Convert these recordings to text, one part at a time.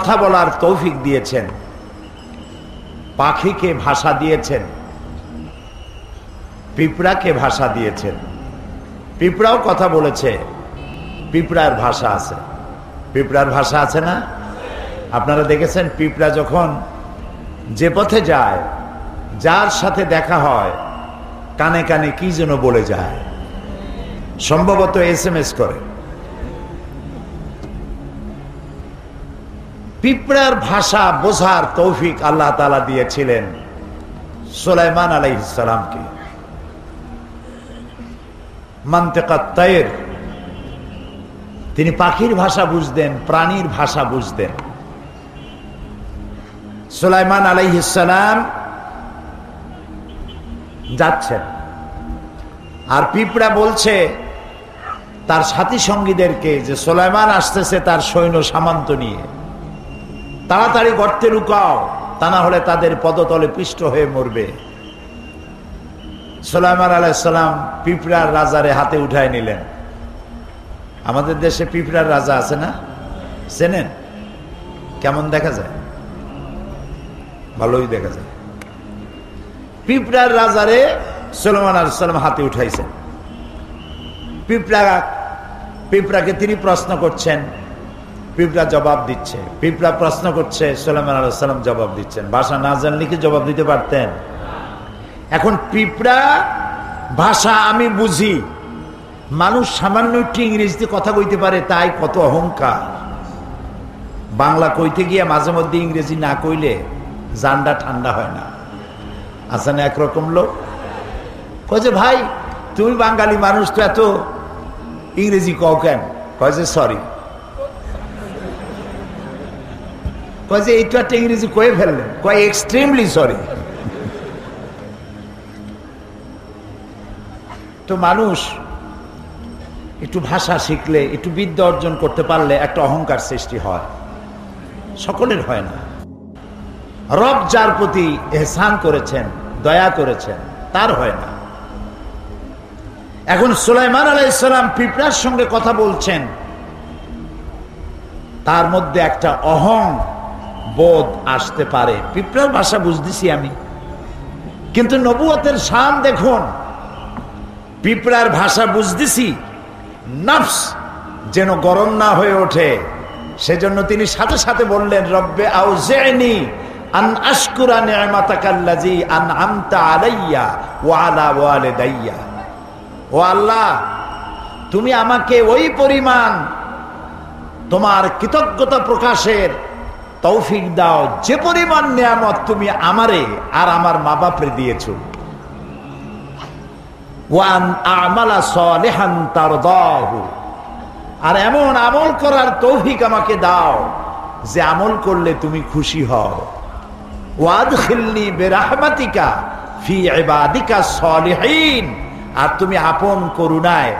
কথা বলার তৌফিক দিয়েছেন, পাখিকে ভাষা দিয়েছেন, পিঁপড়াকে ভাষা দিয়েছেন। পিঁপড়াও কথা বলেছে, পিঁপড়ার ভাষা আছে। পিঁপড়ার ভাষা আছে না? আপনারা দেখেছেন পিঁপড়া যখন যে পথে যায়, যার সাথে দেখা হয়, কানে কানে কি যেন বলে যায়, সম্ভবত SMS করে। পিঁপড়ার ভাষা বোঝার তৌফিক আল্লাহ তাআলা দিয়েছিলেন সুলাইমান আলাইহিস সালামকে। মানতিকাত তায়র, তিনি পাখির ভাষা বুঝতেন, প্রাণীর ভাষা বুঝতেন। সুলাইমান আলাইহিস সালাম যাচ্ছেন, আর পিঁপড়া বলছে তার সাথী সঙ্গীদেরকে যে সুলাইমান আসতেছে তার সৈন্য সামন্ত নিয়ে, তাড়াতাড়ি গর্তে লুকাও, তা না হলে তাদের পদতলে পিষ্ট হয়ে মরবে। সুলাইমান আলাইহিস সালাম পিঁপড়ার রাজারে হাতে উঠায় নিলেন। আমাদের দেশে পিঁপড়ার রাজা আছে না? চেনেন? কেমন দেখা যায়? ভালোই দেখা যায়। পিঁপড়ার রাজারে সুলাইমান আলাইহিস সালাম হাতে উঠাইছেন। পিঁপড়াকে তিনি প্রশ্ন করছেন, পিঁপড়া জবাব দিচ্ছে। পিঁপড়া প্রশ্ন করছে, সুলাইমান আলাইহিস সালাম জবাব দিচ্ছেন। ভাষা না জানলে কি জবাব দিতে পারতেন? এখন পিঁপড়া ভাষা আমি বুঝি, মানুষ সামান্য একটু ইংরেজিতে কথা কইতে পারে, তাই কত অহংকার। বাংলা কইতে গিয়ে মাঝে মধ্যে ইংরেজি না কইলে জানটা ঠান্ডা হয় না। আছে না একরকম লোক, কয় যে ভাই তুমি বাঙালি মানুষ, তো এত ইংরেজি কও কেন? কয় যে সরি। কয় যে এইটা একটা ইংরেজি কয়ে ফেললেন, কয় এক্সট্রিমলি সরি। তো মানুষ একটু ভাষা শিখলে, একটু বিদ্যা অর্জন করতে পারলে একটা অহংকার সৃষ্টি হয়, সকলের হয় না। রব যার প্রতি এহসান করেছেন, দয়া করেছেন, তার হয় না। এখন সুলাইমান আলাইহিস সালাম পিঁপড়ার সঙ্গে কথা বলছেন, তার মধ্যে একটা অহং বোধ আসতে পারে। পিঁপড়ার ভাষা বুঝতেছি আমি, কিন্তু নবুয়তের শান দেখুন। পিঁপড়ার ভাষা বুঝতেছি, নফস যেন গরম না হয়ে ওঠে, সেজন্য তিনি সাথে সাথে বললেন, রব্বে আউজি'নি আন আশকুরা নি'মাতাকাল্লাযী আন'আমতা আলাইয়া ওয়া আলা ওয়ালিদাইয়া। ও আল্লাহ, তুমি আমাকে ওই পরিমাণ তোমার কৃতজ্ঞতা প্রকাশের তৌফিক দাও যে পরিমাণ নিয়ামত তুমি আমারে আর আমার মা বাপরে দিয়েছো। ওয়ান আমালা সালিহান তারদাহু, আর এমন আমল করার তৌফিক আমাকে দাও যে আমল করলে তুমি খুশি হও। ওয়াদখিলনি বিরাহমাতিকা ফি ইবাদিকা সালিহিন, আর তুমি আপন করুণায়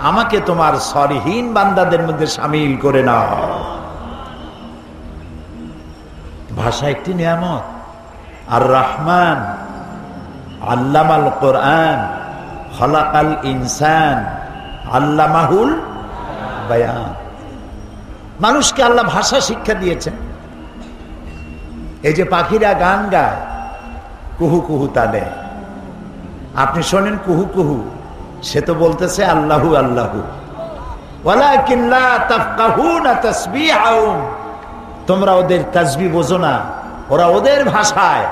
আমাকে তোমার সলিহীন বান্দাদের মধ্যে শামিল করে নাও। ভাষা একটি নিয়ামত। আর রহমান আল্লামাল কোরআন খলাকাল ইনসান আল্লামাহুল বায়ান। মানুষকে আল্লাহ ভাষা শিক্ষা দিয়েছেন। এই যে পাখিরা গান গায় কুহু কুহু তালে, আপনি শোনেন কুহু কুহু, সে তো বলতেছে আল্লাহু আল্লাহু। ওয়ালাকিন লা তাফকাহুনা তাসবিহাহুম, তোমরা ওদের তাসবিহ বোঝো না। ওরা ওদের ভাষায়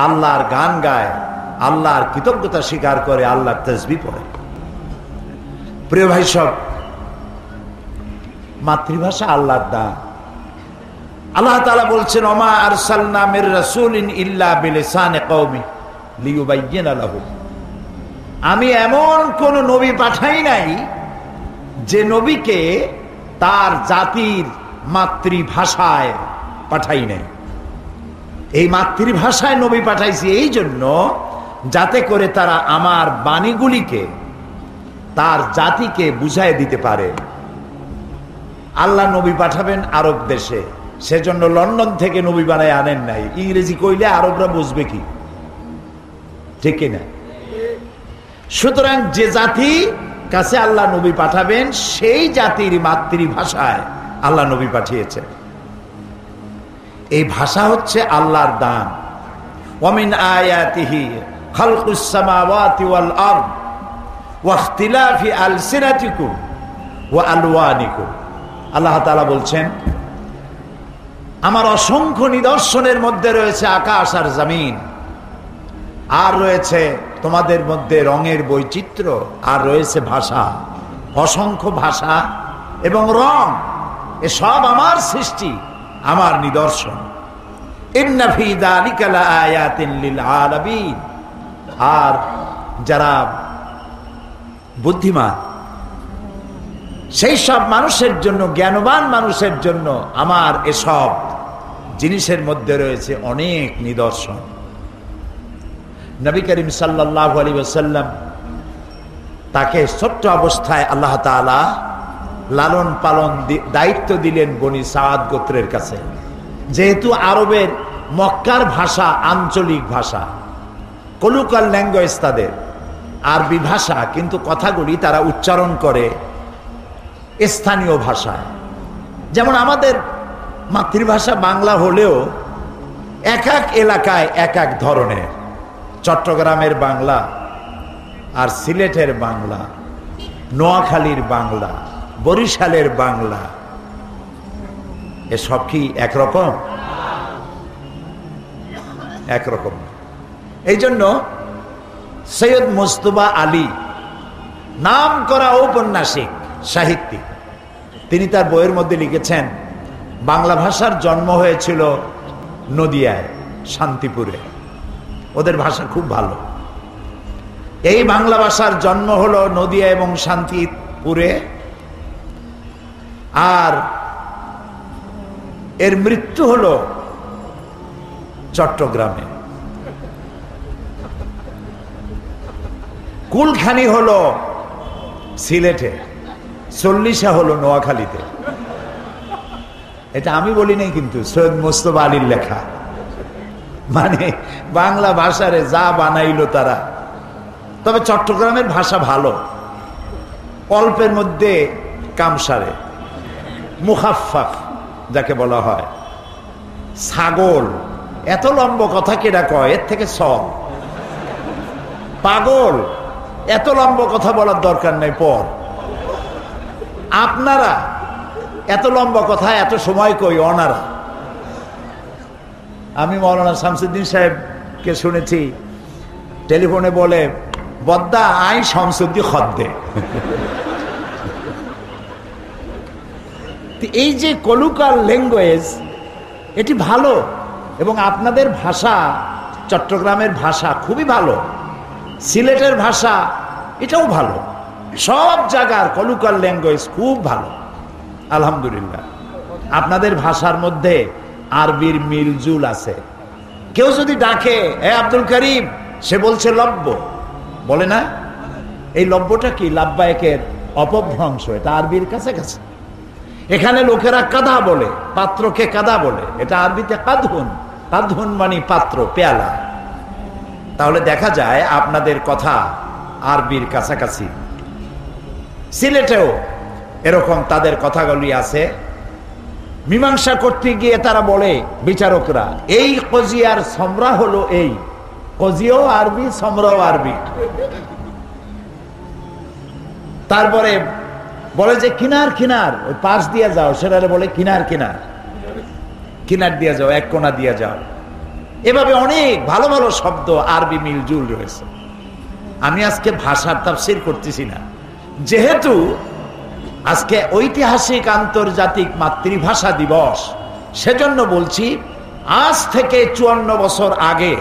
আল্লাহর গান গায়, আল্লাহর কৃতজ্ঞতা স্বীকার করে, আল্লাহর তাসবিহ পড়ে। প্রিয় ভাই সব, মাতৃভাষা আল্লাহর দান। আল্লাহ তাআলা বলছেন, ওমা আরসালনা মির রাসূলিন ইল্লা বিলিসানি কওমি লিয়ুবাইয়িনা লাহুম। আমি এমন কোন নবী পাঠাই নাই যে নবীকে তার জাতির মাতৃভাষায় পাঠাই নাই। এই মাতৃভাষায় নবী পাঠাইছি এই জন্য, যাতে করে তারা আমার বাণীগুলিকে তার জাতিকে বুঝায় দিতে পারে। আল্লাহ নবী পাঠাবেন আরব দেশে, সেজন্য লন্ডন থেকে নবী বানায় আনেন নাই। ইংরেজি কইলে আরবরা বুঝবে কি? ঠিক কিনা? সুতরাং যে জাতি কাছে আল্লাহ নবী পাঠাবেন, সেই জাতির মাতৃভাষায় আল্লাহ নবী পাঠিয়েছেন। এই ভাষা হচ্ছে আল্লাহর দান। ওয়ামিন আয়াতিহি খালকুস সামাওয়াতি ওয়াল আরদ ওয়া ইখতিলাফি আলসিনাতিকুম ওয়া আলওয়ানিকুম। আল্লাহ তাআলা বলছেন, আমার অসংখ্য নিদর্শনের মধ্যে রয়েছে আকাশ আর জমিন, আর রয়েছে তোমাদের মধ্যে রঙের বৈচিত্র্য, আর রয়েছে ভাষা, অসংখ্য ভাষা এবং রং। এসব আমার সৃষ্টি, আমার নিদর্শন। ইন্না ফী যালিকা লাআয়াতিন লিল আলামিন। আর যারা বুদ্ধিমান সেই সব মানুষের জন্য, জ্ঞানবান মানুষের জন্য আমার এসব জিনিসের মধ্যে রয়েছে অনেক নিদর্শন। নবী করিম সাল্লাল্লাহু আলাইহি ওয়াসাল্লাম, তাকে ছোট্ট অবস্থায় আল্লাহ তাআলা লালন পালন দায়িত্ব দিলেন বনি সাদ গোত্রের কাছে। যেহেতু আরবের মক্কার ভাষা আঞ্চলিক ভাষা, কলুকাল ল্যাঙ্গুয়েজ তাদের, আরবি ভাষা, কিন্তু কথাগুলি তারা উচ্চারণ করে স্থানীয় ভাষায়। যেমন আমাদের মাতৃভাষা বাংলা হলেও এক এক এলাকায় এক এক ধরনের। চট্টগ্রামের বাংলা আর সিলেটের বাংলা, নোয়াখালীর বাংলা, বরিশালের বাংলা, এসব কি একরকম? একরকম। এই জন্য সৈয়দ মুজতবা আলী, নাম করা ঔপন্যাসিক সাহিত্যিক, তিনি তার বইয়ের মধ্যে লিখেছেন, বাংলা ভাষার জন্ম হয়েছিল নদিয়ায়, শান্তিপুরে। ওদের ভাষা খুব ভালো। এই বাংলা ভাষার জন্ম হলো নদিয়া এবং শান্তিপুরে, আর এর মৃত্যু হলো চট্টগ্রামে। কুলখানি হলো সিলেটে, চল্লিশা হলো নোয়াখালীতে। এটা আমি বলি নাই, কিন্তু সৈয়দ মুজতবা আলীর লেখা। মানে বাংলা ভাষারে যা বানাইলো তারা। তবে চট্টগ্রামের ভাষা ভালো, অল্পের মধ্যে কামসারে, মুখাফফাফ যাকে বলা হয়। ছাগল, এত লম্ব কথা কেডা কয়, এর থেকে সব। পাগল, এত লম্ব কথা বলার দরকার নেই, পর। আপনারা এত লম্বা কথা এত সময় কই অনারা। আমি মৌলানা শামসুদ্দিন সাহেবকে শুনেছি টেলিফোনে বলে, বদ্দা আই শামসুদ্দিন খদ্দে। এই যে কলুকাল ল্যাঙ্গুয়েজ, এটি ভালো, এবং আপনাদের ভাষা, চট্টগ্রামের ভাষা খুবই ভালো, সিলেটের ভাষা এটাও ভালো, সব জায়গার কলুকাল ল্যাঙ্গুয়েজ খুব ভালো, আলহামদুলিল্লাহ। আপনাদের ভাষার মধ্যে আরবির মিলজুল আছে। কেউ যদি ডাকে, এ আব্দুল করিম, সে বলছে লব্য, বলে না? এই লব্যটা কি? লাব্বায়কের অপভ্রংশ, এটা আরবির কাছাকাছি। এখানে লোকেরা কাদা বলে, পাত্রকে কাদা বলে, এটা আরবিতে কাদহুন। কাদহুন মানে পাত্র, পেয়ালা। তাহলে দেখা যায় আপনাদের কথা আরবির কাছাকাছি। সিলেটেও এরকম তাদের কথাগুলি আছে। মীমাংসা করতে গিয়ে তারা বলে, বিচারকরা, এই কজিয়ার সমরা হলো এই, কজিও আরবি, সমরাও আরবি। তারপরে বলে যে কিনার কিনার, ওই পাশ দিয়ে যাও, সেটা বলে কিনার কিনার, কিনার দিয়ে যাও, এক কোনা দিয়ে যাও। এভাবে অনেক ভালো ভালো শব্দ আরবি মিলজুল রয়েছে। আমি আজকে ভাষার তাফসীর করতেছি না, যেহেতু আজকে ঐতিহাসিক আন্তর্জাতিক মাতৃভাষা দিবস, সেজন্য বলছি, আজ থেকে 54 বছর আগে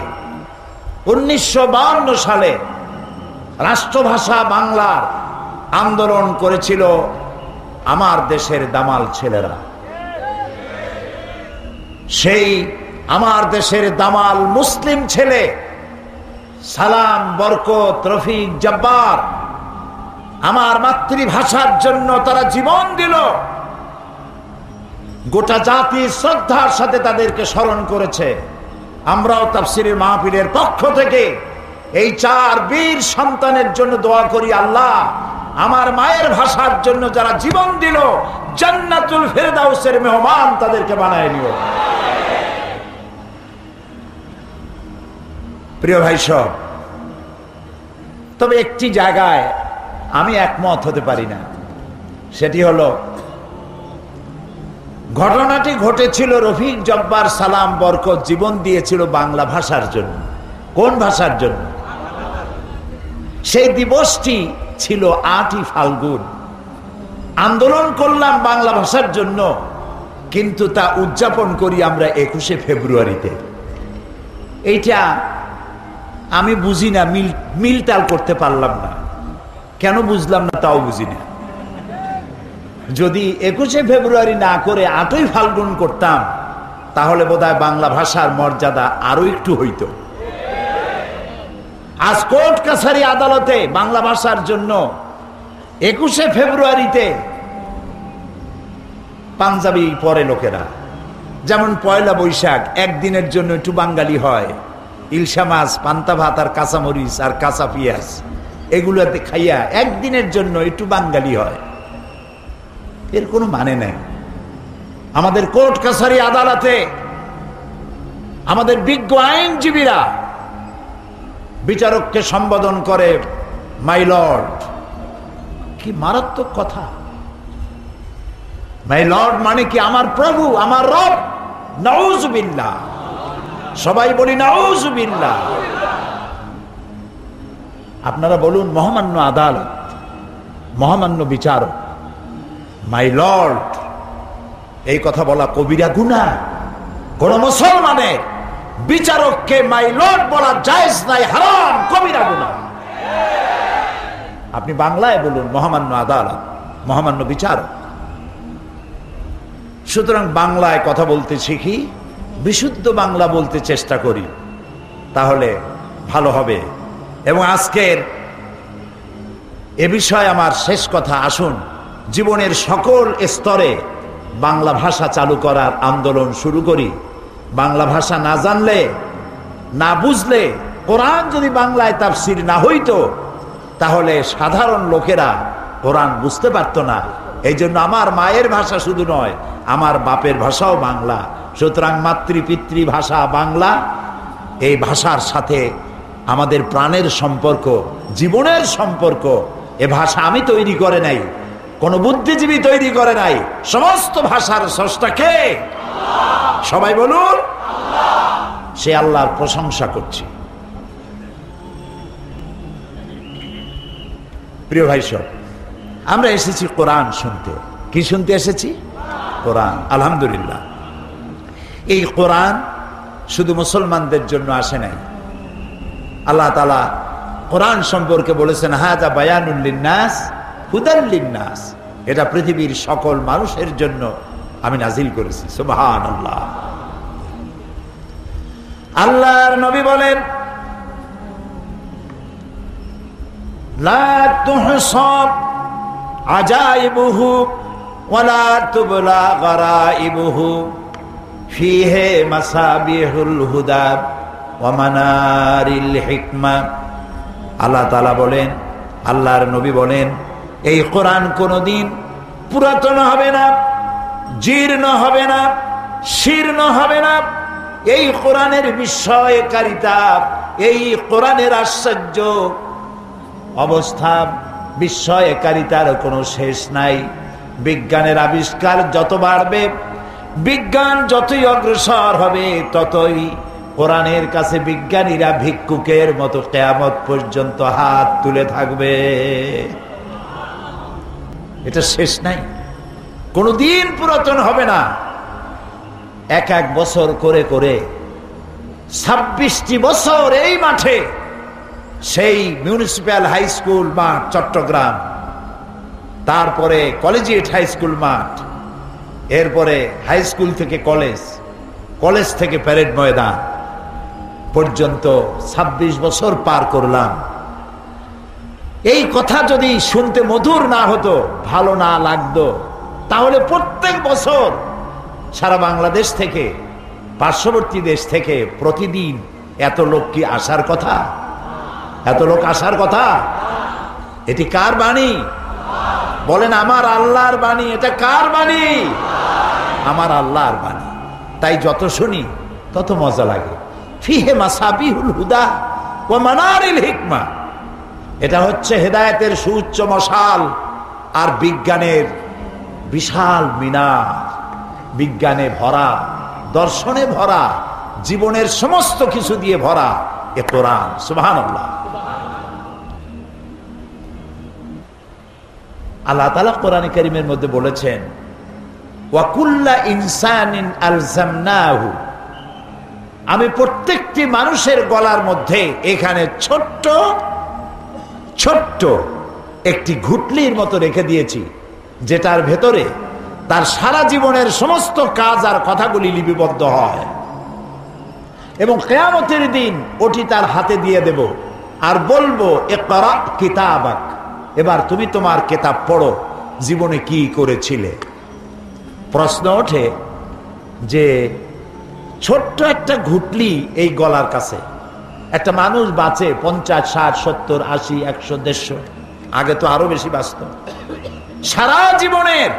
1952 সালে রাষ্ট্রভাষা বাংলার আন্দোলন করেছিল আমার দেশের দামাল ছেলেরা। সেই আমার দেশের দামাল মুসলিম ছেলে সালাম, বরকত, রফিক, জব্বার আমার মাতৃভাষার জন্য তারা জীবন দিল। গোটা জাতি শ্রদ্ধার সাথে তাদেরকে স্মরণ করেছে। আমরাও তাফসীরের মাহফিলের পক্ষ থেকে এই 4 বীর সন্তানের জন্য দোয়া করি, আল্লাহ আমার মায়ের ভাষার জন্য যারা জীবন দিল, জান্নাতুল ফেরদাউসের মেহমান তাদেরকে বানায় নিও। প্রিয় ভাই সব, তবে একটি জায়গায় আমি একমত হতে পারি না, সেটি হলো ঘটনাটি ঘটেছিল রফিক জব্বার সালাম বরকত জীবন দিয়েছিল বাংলা ভাষার জন্য। কোন ভাষার জন্য? সেই দিবসটি ছিল ৮ই ফাল্গুন। আন্দোলন করলাম বাংলা ভাষার জন্য, কিন্তু তা উদযাপন করি আমরা ২১শে ফেব্রুয়ারিতে। এইটা আমি বুঝি না, মিলটাল করতে পারলাম না। কেন বুঝলাম না তাও বুঝি না। যদি ২১শে ফেব্রুয়ারি না করে ৮ই ফাল্গুন করতাম, তাহলে বোধহয় বাংলা ভাষার মর্যাদা আরো একটু হইত। আজ কোর্ট কাছারি আদালতে বাংলা ভাষার জন্য ২১শে ফেব্রুয়ারিতে পাঞ্জাবি পরে লোকেরা, যেমন পয়লা বৈশাখ একদিনের জন্য একটু বাঙালি হয়, ইলশা মাছ, পান্তা ভাত আর কাঁচামরিচ আর কাঁচা পিঁয়াজ এগুলোতে খাইয়া একদিনের জন্য একটু বাঙালি হয়। এর কোনো মানে নেই। আমাদের কোর্ট কাছারি আদালতে আমাদের বিজ্ঞ আইনজীবীরা বিচারককে সম্বোধন করে মাই লর্ড। কি মারাত্মক কথা! মাই লর্ড মানে কি? আমার প্রভু, আমার রব। নাউজুবিল্লাহ, সবাই বলি নাউজুবিল্লাহ। আপনারা বলুন মহামান্য আদালত, মহামান্য বিচারক, মাই লর্ড, এই কথা বলা কবিরা গুনাহ। কোন মুসলমানের বিচারককে মাই লর্ড বলা জায়েজ নাই, হারাম, কবিরা গুনাহ। আপনি বাংলায় বলুন মহামান্য আদালত, মহামান্য বিচারক। সুতরাং বাংলায় কথা বলতে শিখি, বিশুদ্ধ বাংলা বলতে চেষ্টা করি, তাহলে ভালো হবে। এবং আজকের এ বিষয়ে আমার শেষ কথা, আসুন জীবনের সকল স্তরে বাংলা ভাষা চালু করার আন্দোলন শুরু করি। বাংলা ভাষা না জানলে, না বুঝলে, কোরআন যদি বাংলায় তাফসীর না হইতো, তাহলে সাধারণ লোকেরা কোরআন বুঝতে পারত না। এই জন্য আমার মায়ের ভাষা শুধু নয়, আমার বাপের ভাষাও বাংলা। সুতরাং মাতৃপিতৃ ভাষা বাংলা। এই ভাষার সাথে আমাদের প্রাণের সম্পর্ক, জীবনের সম্পর্ক। এ ভাষা আমি তৈরি করে নাই, কোন বুদ্ধিজীবী তৈরি করে নাই। সমস্ত ভাষার স্রষ্টা কে? সবাই বলুন, সে আল্লাহর প্রশংসা করছি। প্রিয় ভাই সব, আমরা এসেছি কোরআন শুনতে। কি শুনতে এসেছি? কোরআন। আলহামদুলিল্লাহ, এই কোরআন শুধু মুসলমানদের জন্য আসে নাই। আল্লাহ তাআলা কোরআন সম্পর্কে বলেছেন হাযা বায়ানুল লিন্নাস হুদাল লিন্নাস, এটা পৃথিবীর সকল মানুষের জন্য আমি নাজিল করেছি। সুবহানাল্লাহ। আল্লাহর নবী বলেন লা তুহসাব আজাইবুহু ওয়ালা তুবলা গারাইবুহু ফিহি মাসাবিহুল হুদা ওয়া মানারিল হিকমা। আল্লাহ তাআলা বলেন, আল্লাহর নবী বলেন, এই কোরআন কোনদিন পুরাতন হবে না, জীর্ণ হবে না, শীর্ণ হবে না। এই কোরআনের বিস্ময়কারিতা, এই কোরআনের আশ্চর্য অবস্থা, বিস্ময়কারিতার কোনো শেষ নাই। বিজ্ঞানের আবিষ্কার যত বাড়বে, বিজ্ঞান যতই অগ্রসর হবে, ততই কোরআনের কাছে বিজ্ঞানীরা ভিক্ষুকের মতো কিয়ামত পর্যন্ত হাত তুলে থাকবে। এটা শেষ নাই, কোনদিন পুরাতন হবে না। এক এক বছর করে করে 26টি বছর এই মাঠে, সেই মিউনিসিপ্যাল হাই স্কুল মাঠ চট্টগ্রাম, তারপরে কলেজিয়েট হাই স্কুল মাঠ, এরপরে হাই স্কুল থেকে কলেজ, কলেজ থেকে প্যারেড ময়দান পর্যন্ত 26 বছর পার করলাম। এই কথা যদি শুনতে মধুর না হতো, ভালো না লাগতো, তাহলে প্রত্যেক বছর সারা বাংলাদেশ থেকে, পার্শ্ববর্তী দেশ থেকে প্রতিদিন এত লোক কি আসার কথা? এত লোক আসার কথা? এটি কার বাণী? বলেন আমার আল্লাহর বাণী। এটা কার বাণী? আমার আল্লাহর বাণী। তাই যত শুনি তত মজা লাগে। ফিহে মাসাবিহুল হুদা ওয়া মানারিল হিকমা। এটা হচ্ছে হেদায়েতের সুউচ্চ মশাল আর বিজ্ঞানের বিশাল মিনার। বিজ্ঞানে ভরা, দর্শনে ভরা, জীবনের সমস্ত কিছু দিয়ে ভরা এ কোরআন। সুবহানাল্লাহ। আল্লাহ তাআলা কোরআনে কারীমের মধ্যে বলেছেন, ওয়া কুল্লা ইনসানিন আলজামনাহু, আমি প্রত্যেকটি মানুষের গলার মধ্যে এখানে ছোট্ট ছোট্ট একটি ঘুটলির মতো রেখে দিয়েছি, যেটার ভেতরে তার সারা জীবনের সমস্ত কাজ আর কথাগুলি লিপিবদ্ধ হয়, এবং কিয়ামতের দিন ওটি তার হাতে দিয়ে দেব আর বলবো, ইকরা কিতাবাক, এবার তুমি তোমার কিতাব পড়ো, জীবনে কি করেছিলে। প্রশ্ন ওঠে যে ছোট্ট একটা ঘুটলি এই গলার কাছে, একটা মানুষ বাঁচে 50, 60, 70, 80, 100, 150, আগে তো আরো বেশি বাঁচত। সারা জীবনের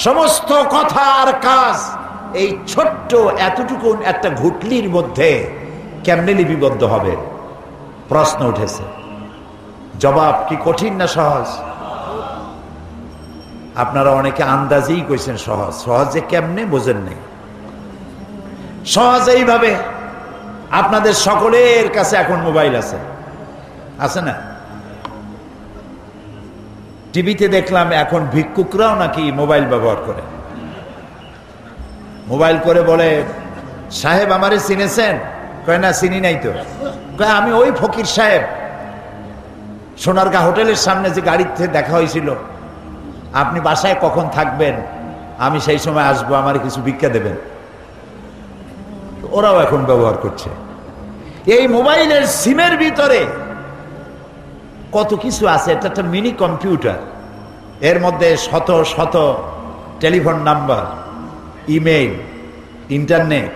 সমস্ত কথা আর কাজ এই ছোট্ট এতটুকু একটা ঘুটলির মধ্যে কেমনে লিপিবদ্ধ হবে? প্রশ্ন উঠেছে। জবাব কি কঠিন না সহজ? আপনারা অনেকে আন্দাজেই কইছেন সহজ। সহজে কেমনে বোঝেন নাই। সহজ এইভাবে, আপনাদের সকলের কাছে এখন মোবাইল আছে, আছে না? টিভিতে দেখলাম এখন ভিক্ষুকরাও নাকি মোবাইল ব্যবহার করে। মোবাইল করে বলে, সাহেব আমারে চিনেছেন? কয় না, চিনি নাই তো। কয় আমি ওই ফকির সাহেব, সোনারগাঁ হোটেলের সামনে যে গাড়িতে দেখা হয়েছিল, আপনি বাসায় কখন থাকবেন, আমি সেই সময় আসবো, আমার কিছু ভিক্ষা দেবেন। ওরাও এখন ব্যবহার করছে। এই মোবাইলের সিমের ভিতরে কত কিছু আছে। এটা একটা মিনি কম্পিউটার, এর মধ্যে শত শত telephone number, email, internet,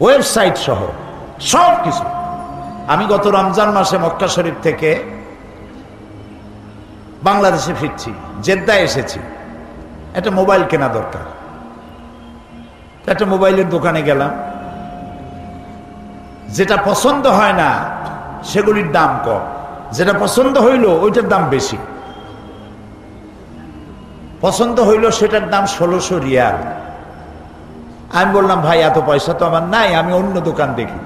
website সহ সব কিছু। আমি গত রমজান মাসে মক্কা শরীফ থেকে বাংলাদেশে ফিরছি, জেদ্দায় এসেছি। একটা মোবাইল কেনা দরকার, একটা মোবাইলের দোকানে গেলাম। যেটা পছন্দ হয় না সেগুলির দাম কম, যেটা পছন্দ হইল ওইটার দাম বেশি। পছন্দ হইল সেটার দাম 1600 রিয়াল। আমি বললাম, ভাই এত পয়সা তো আমার নাই, আমি অন্য দোকান দেখি।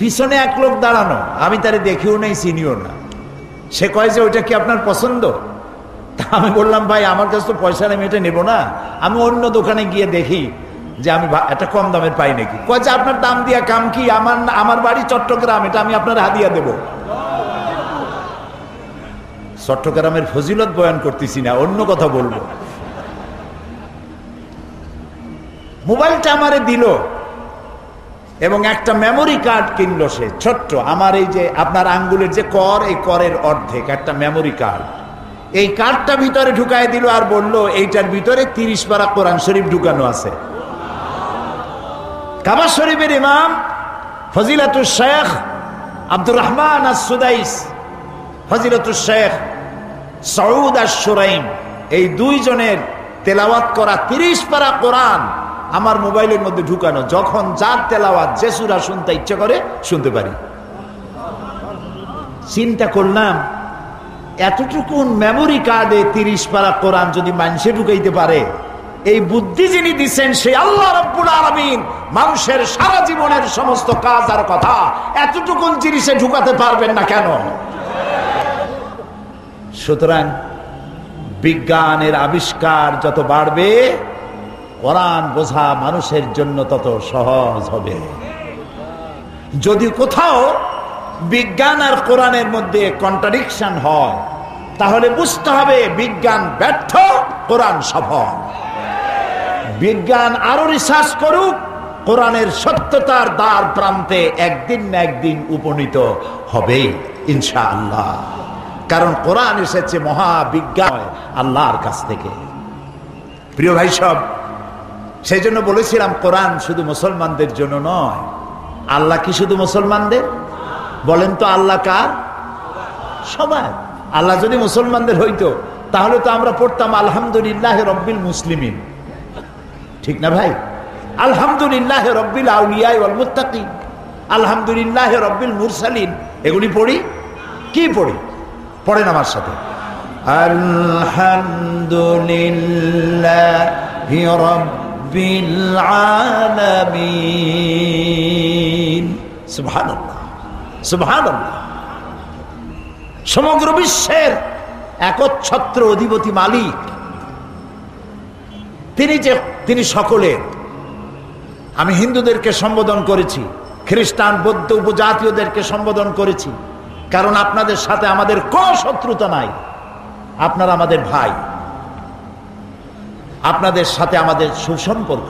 পিছনে এক লোক দাঁড়ানো, আমি তারে দেখিও নাই, চিনিও না। সে কয় যে ওইটা কি আপনার পছন্দ? তা আমি বললাম, ভাই আমার কাছে তো পয়সা নেই, এটা নেবো না, আমি অন্য দোকানে গিয়ে দেখি যে আমি একটা কম দামের পাই নাকি। কয় যে আপনার দাম দিয়া কাম কি, আমার বাড়ি চট্টগ্রাম, এটা আমি আপনার হাদিয়া দেব। চট্টগ্রামের ফজিলত বয়ান করতেছি না, অন্য কথা বলবো। মোবাইলটা আমারে দিল এবং একটা মেমোরি কার্ড কিনলো সে, ছোট্ট, আমার এই যে আপনার আঙ্গুলের যে কর, এই করের অর্ধেক একটা মেমোরি কার্ড। এই কার্ডটা ভিতরে ঢুকায় দিল আর বলল, এইটার ভিতরে 30 পারা কোরআন শরীফ ঢুকানো আছে। কাবা শরীফের ইমাম ফজিলাতুল শেখ আব্দুর রহমান আস-সুদাইস, ফজিলাতুল শেখ সৌদ আশ-শুরাইম, এই দুইজনের তেলাওয়াত করা 30 পারা কোরআন আমার মোবাইলের মধ্যে ঢুকানো। যখন যার তেলাওয়াত যে সূরা শুনতে ইচ্ছা করে শুনতে পারি। চিন্তা করলাম, এতটুকু মেমোরি কার্ডে 30 পারা কোরআন যদি মানুষে ঢুকাইতে পারে, এই বুদ্ধি যিনি দিচ্ছেন সেই আল্লাহ রাব্বুল আলামিন মানুষের সারা জীবনের সমস্ত কাজ আর কথা এতটুকু জিনিসে ঢুকাতে পারবেন না কেন? সুতরাং বিজ্ঞানের আবিষ্কার যত বাড়বে, কোরআন বোঝা মানুষের জন্য তত সহজ হবে। যদি কোথাও বিজ্ঞান আর কোরআনের মধ্যে কন্ট্রাডিকশন হয়, তাহলে বুঝতে হবে বিজ্ঞান ব্যর্থ, কোরআন সফল। বিজ্ঞান আরো রিসার্চ করুক, কোরআনের সত্যতার দ্বার প্রান্তে একদিন না একদিন উপনীত হবে ইনশাআল্লাহ। কারণ কোরআন এসেছে মহাবিজ্ঞান আল্লাহর কাছ থেকে। প্রিয় ভাই সব, সেই জন্য বলেছিলাম কোরআন শুধু মুসলমানদের জন্য নয়। আল্লাহ কি শুধু মুসলমানদের? বলেন তো, আল্লাহ কার? সবাই। আল্লাহ যদি মুসলমানদের হইতো তাহলে তো আমরা পড়তাম আলহামদুলিল্লাহ রব্বিল মুসলিমিন, ঠিক না ভাই? আলহামদুলিল্লাহ রব্বিল আউলিয়া ওয়াল মুত্তাকিন, আলহামদুলিল্লাহ রব্বিল মুরসালিন, এগুলি পড়ি। কি পড়ি? পড়েন আমার সাথে, আলহামদুলিল্লাহি রাব্বিল আলামিন। সুবহানাল্লাহ, সুবহানাল্লাহ। সমগ্র বিশ্বের একচ্ছত্র অধিপতি মালিক তিনি সকলের। আমি হিন্দুদেরকে সম্বোধন করেছি, খ্রিস্টান বৌদ্ধ উপজাতীয়দেরকে সম্বোধন করেছি, কারণ আপনাদের সাথে আমাদের কোনো শত্রুতা নাই। আপনারা আমাদের ভাই, আপনাদের সাথে আমাদের সুসম্পর্ক।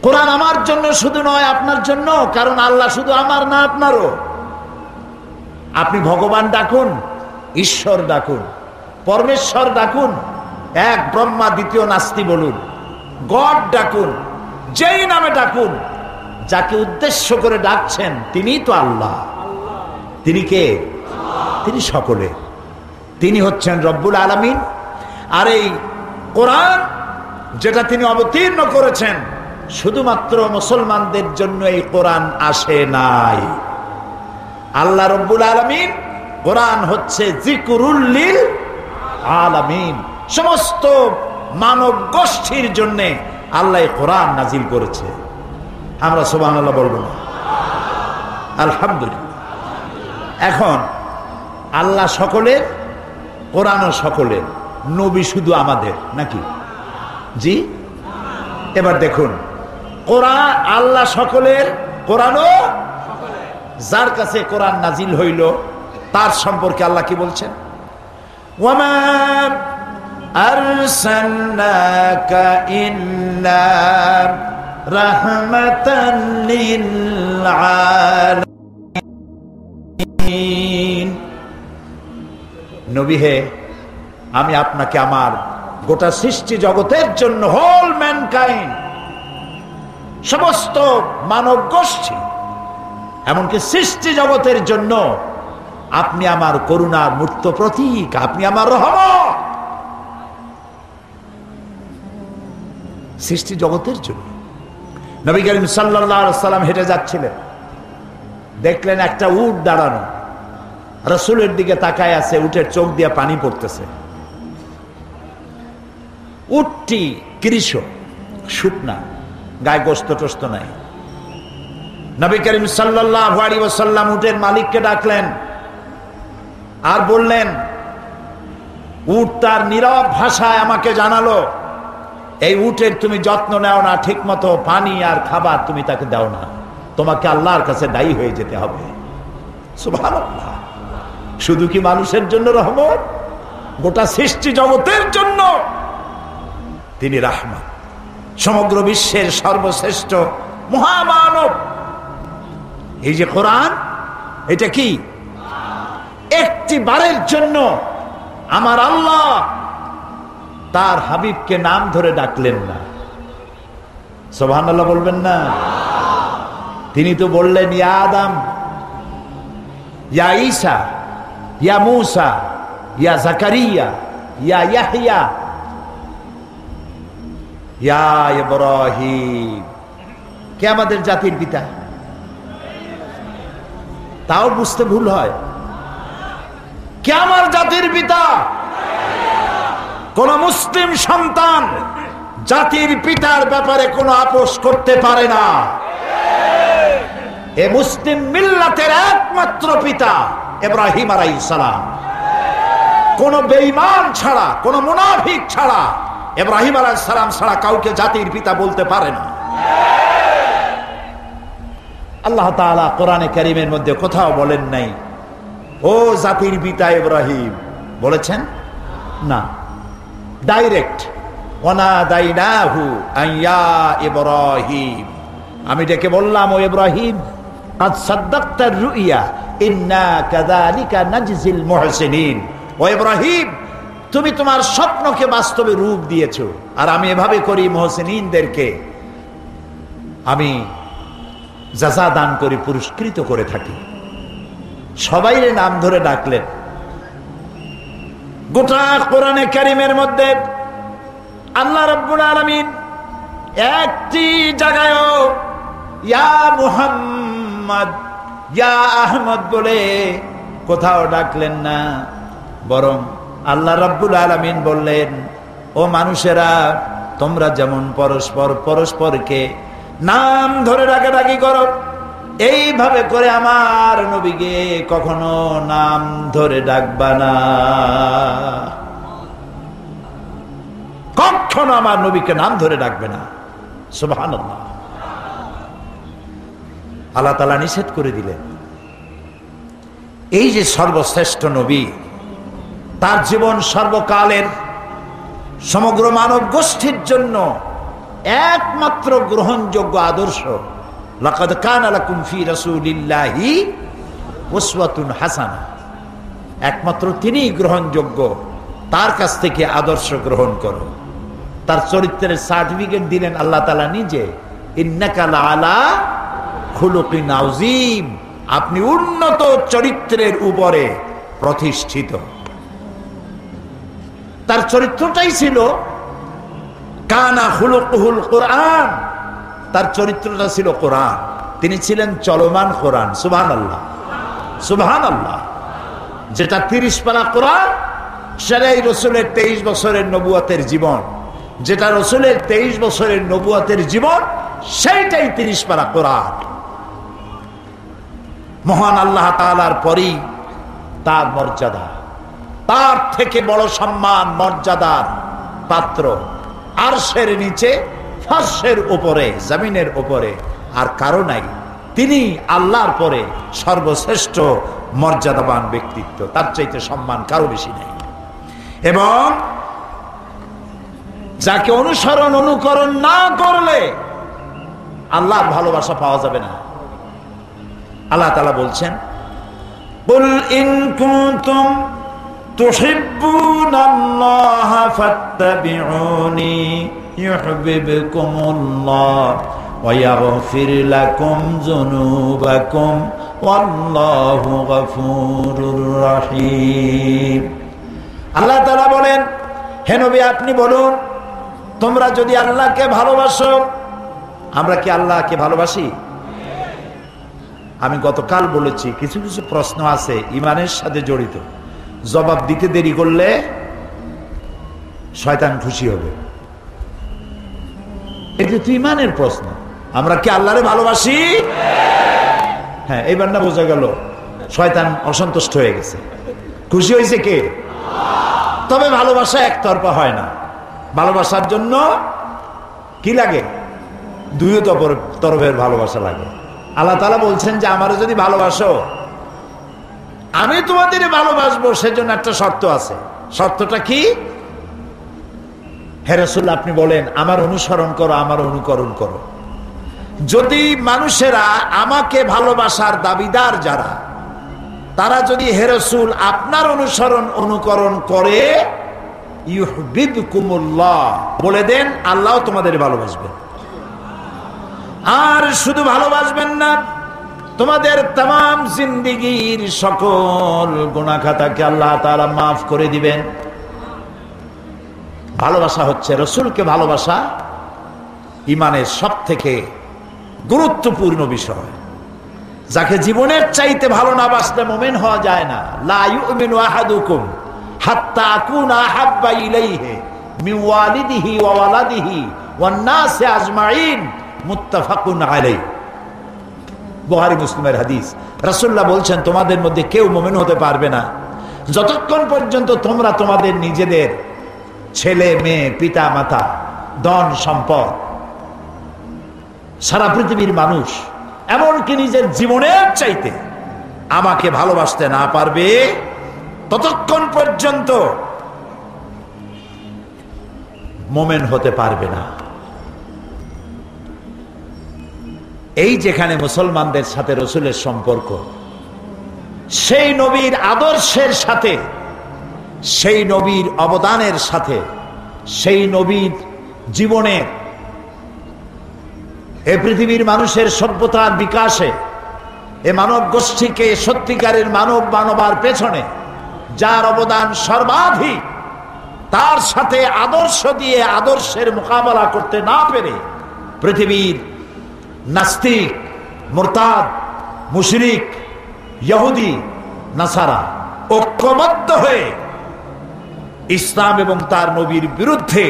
কোরআন আমার জন্য শুধু নয়, আপনার জন্য, কারণ আল্লাহ শুধু আমার না, আপনারও। আপনি ভগবান ডাকুন, ঈশ্বর ডাকুন, পরমেশ্বর ডাকুন, এক ব্রহ্মা দ্বিতীয় নাস্তি বলুন, গড ডাকুন, যেই নামে ডাকুন, যাকে উদ্দেশ্য করে ডাকছেন তিনিই তো আল্লাহ। তিনি কে? তিনি সকলে, তিনি হচ্ছেন রব্বুল আলামিন। আর এই কোরআন যেটা তিনি অবতীর্ণ করেছেন, শুধুমাত্র মুসলমানদের জন্য এই কোরআন আসে নাই। আল্লাহ রব্বুল আলামিন, কোরআন হচ্ছে যিকরুল লিল আলামিন, সমস্ত মানব গোষ্ঠীর জন্য আল্লাহ কোরআন নাজিল করেছে। আমরা সুবহানাল্লাহ বলবো না? আলহামদুলিল্লাহ। এখন আল্লাহ সকলের, কোরআনও সকলের, নবী শুধু আমাদের নাকি? জি। এবার দেখুন, কোরআন আল্লাহ সকলের, কোরআনও যার কাছে কোরআন নাজিল হইল তার সম্পর্কে আল্লাহ কি বলছেন? ওয়ামা আরসালনাকা ইল্লা রাহমাতান লিল আলামিন। নবী হে, আমি আপনাকে আমার গোটা সৃষ্টি জগতের জন্য, হোল ম্যানকাইন্ড, সমস্ত মানব গোষ্ঠী, এমনকি সৃষ্টি জগতের জন্য আপনি আমার করুণার মূর্ত প্রতীক, আপনি আমার রহমত। সৃষ্টি জগতের জন্য। নবী করিম সাল্লাল্লাহু আলাইহি সাল্লাম হেঁটে যাচ্ছিলেন, দেখলেন একটা উট দাঁড়ানো, রাসূলের দিকে তাকায় আছে, উটের চোখ দিয়ে পানি পড়তেছে। উটটি কৃষ, শুকনা, গায়ে গোস্ত টোস্ত নাই। নবী করিম সাল্লাল্লাহু আলাইহি ওয়াসাল্লাম উটের মালিককে ডাকলেন আর বললেন, উট তার নীরব ভাষায় আমাকে জানালো, এই উটের তুমি যত্ন নেও না, ঠিক মতো পানি আর খাবার তুমি তাকে দাও না, তোমাকে আল্লাহর কাছে দায়ী হয়ে যেতে হবে। সুবহানাল্লাহ। শুধু কি মানুষের জন্য রহমত? গোটা সৃষ্টি জগতের জন্য তিনি রাহমত, সমগ্র বিশ্বের সর্বশ্রেষ্ঠ মহামানব। এই যে কোরআন, এটা কি? একটি বারের জন্য আমার আল্লাহ তার হাবিবকে নাম ধরে ডাকলেন না। সুবহানাল্লাহ বলবেন না? তিনি তো বললেন, ইয়া আদম, ইয়া ঈসা, ইয়া মূসা, ইয়া জাকারিয়া, ইয়া ইয়াহইয়া, ইয়া ইব্রাহিম। কে আমাদের জাতির পিতা? তাও বুঝতে ভুল হয়। কে আমার জাতির পিতা? কোন মুসলিম সন্তান জাতির পিতার ব্যাপারে কোনো আপোষ করতে পারে না। এ মুসলিম মিল্লাতের একমাত্র পিতা ইব্রাহিম আলাইহিস সালাম। কোন বেঈমান ছাড়া, কোন মুনাফিক ছাড়া, ইব্রাহিম আলাইহিস সালাম ছাড়া কাউকে জাতির পিতা বলতে পারে না। আল্লাহ তাআলা কোরআনে কারীমের মধ্যে কোথাও বলেন নাই ও জাতির পিতা ইব্রাহিম, বলেছেন না। ডাইরেক্ট, ওয়ানাদাইনাহু আইয়া ইব্রাহিম, আমি ডেকে বললাম, ও ইব্রাহিম, কাদ সাদ্দাকতার রুইয়া ইন্না কাযালিকা নাজজিল মুহসিনিন। ও ইব্রাহিম, তুমি তোমার স্বপ্নকে বাস্তবে রূপ দিয়েছো, আর আমি এভাবে করি মুহসিনিনদেরকে আমি জাযা দান করি, পুরস্কৃত করে থাকি। সবাইরে নাম ধরে ডাকলেন। গোটা কোরআনে কারীমের মধ্যে আল্লাহ রাব্বুল আলামিন একটি জায়গায়ও ইয়া মুহাম্মদ ইয়া আহমদ বলে কোথাও ডাকলেন না, বরং আল্লাহ রাব্বুল আলামিন বললেন, ও মানুষেরা, তোমরা যেমন পরস্পরকে নাম ধরে ডাকাডাকি করো, এইভাবে করে আমার নবীকে কখনো নাম ধরে ডাকবা না। কখনো আমার নবীকে নাম ধরে ডাকবে না। সুবহানাল্লাহ। আল্লাহ তাআলা নিষেধ করে দিলেন। এই যে সর্বশ্রেষ্ঠ নবী, তার জীবন সর্বকালের সমগ্র মানব গোষ্ঠীর জন্য একমাত্র গ্রহণযোগ্য আদর্শ। লাকাদ কানা লাকুম ফি রাসূলিল্লাহি উসওয়াতুন হাসানাহ। একমাত্র তিনিই গ্রহণযোগ্য, তার কাছ থেকে আদর্শ গ্রহণ করো। তার চরিত্রের সার্টিফিকেট দিলেন আল্লাহ তাআলা নিজে, ইন্নাকা লাআলা খুলুকিন আযীম, আপনি উন্নত চরিত্রের উপরে প্রতিষ্ঠিত। তার চরিত্রটাই ছিল কানা খুলুকুহুল কোরআন, তার চরিত্রটা ছিল কোরআন। তিনি ছিলেন চলমান কোরআন। সুবহানাল্লাহ, সুবহানাল্লাহ। যেটা 30 পারা কোরআন, সেটাই রাসূলের 23 বছরের নবুয়তের জীবন। যেটা রাসূলের 23 বছরের নবুয়তের জীবন, সেইটাই 30 পারা কোরআন। মহান আল্লাহ তাআলার পরই তার মর্যাদা, তার থেকে বড় সম্মান মর্যাদার পাত্র আরশের নিচে, ফারশের উপরে, জমিনের উপরে আর কারো নাই। তিনি আল্লাহর পরে সর্বশ্রেষ্ঠ মর্যাদাবান ব্যক্তিত্ব, তার চাইতে সম্মান কারো বেশি নেই। এবং যাকে অনুকরণ না করলে আল্লাহর ভালোবাসা পাওয়া যাবে না। আল্লাহ তাআলা বলছেন, কুল ইন কুনতুম তুহিব্বুনাল্লাহা ফাত্তাবিউনি ইউহিব্বুকুমুল্লাহ ওয়া ইয়াগফির লাকুম যুনুবাকুম ওয়াল্লাহু গফুরুর রহিম। আল্লাহ তাআলা বলেন, হে নবী আপনি বলুন, তোমরা যদি আল্লাহকে ভালোবাসো, আমরা কি আল্লাহকে ভালোবাসি? আমি গতকাল বলেছি কিছু কিছু প্রশ্ন আছে ঈমানের সাথে জড়িত, জবাব দিতে দেরি করলে শয়তান খুশি হবে। এটা তো ঈমানের প্রশ্ন। আমরা কি আল্লাহরে ভালোবাসি? হ্যাঁ, এইবার না বোঝা গেল শয়তান অসন্তুষ্ট হয়ে গেছে। খুশি হয়েছে কে? তবে ভালোবাসা একতরফা হয় না। ভালোবাসার জন্য কি লাগে? দুই তরফের ভালোবাসা লাগে। আল্লাহ তাআলা বলছেন যে আমারে যদি ভালোবাসো, আমি তোমাদের ভালোবাসবো, সেজন্য একটা শর্ত আছে। শর্তটা কি? হে রাসূল আপনি বলেন, আমার অনুসরণ করো, আমার অনুকরণ করো। যদি মানুষেরা আমাকে ভালোবাসার দাবিদার যারা, তারা যদি হে রাসূল আপনার অনুকরণ করে, ইউহিব্বুকুমুল্লাহ বলে দেন, আল্লাহ তোমাদের ভালোবাসবেন। আর শুধু ভালোবাসবেন না, তোমাদের तमाम জিন্দেগীর সকল গুনাহ খাতাকে আল্লাহ তাআলা মাফ করে দিবেন। ভালোবাসা হচ্ছে, রাসূলকে ভালোবাসা ঈমানের সবথেকে গুরুত্বপূর্ণ বিষয়। যাকে জীবনের চাইতে ভালো না বাসলে মুমিন হওয়া যায় না। লা ইউমিনু আহাদুকুম হাত্তা আকুনা আহাব্বা ইলাইহি মিন ওয়ালিদিহি ওয়া ওয়ালাদিহি ওয়ান নাসি আজমাইন, মুত্তাফাকুন আলাইহি। বুখারী মুসলিমের হাদিস। রাসূলুল্লাহ বলছেন, তোমাদের মধ্যে কেউ মুমিন হতে পারবে না যতক্ষণ পর্যন্ত তোমরা তোমাদের নিজেদের ছেলে মেয়ে, পিতা মাতা, ধন সম্পদ, সারা পৃথিবীর মানুষ, এমনকি নিজের জীবনের চাইতে আমাকে ভালোবাসতে না পারবে, ততক্ষণ পর্যন্ত মুমিন হতে পারবে না। এই যেখানে মুসলমানদের সাথে রাসূলের সম্পর্ক, সেই নবীর আদর্শের সাথে, সেই নবীর অবদানের সাথে, সেই নবীর জীবনে এ পৃথিবীর মানুষের সভ্যতার বিকাশে, এ মানব গোষ্ঠীকে সত্যিকারের মানবার পেছনে যার অবদান সর্বাধিক, তার সাথে আদর্শ দিয়ে আদর্শের মোকাবেলা করতে না পেরে পৃথিবীর নাস্তিক, মুরতাদ, মুশরিক, ইহুদি, নাসারা ঐক্যবদ্ধ হয়ে ইসলাম এবং তার নবীর বিরুদ্ধে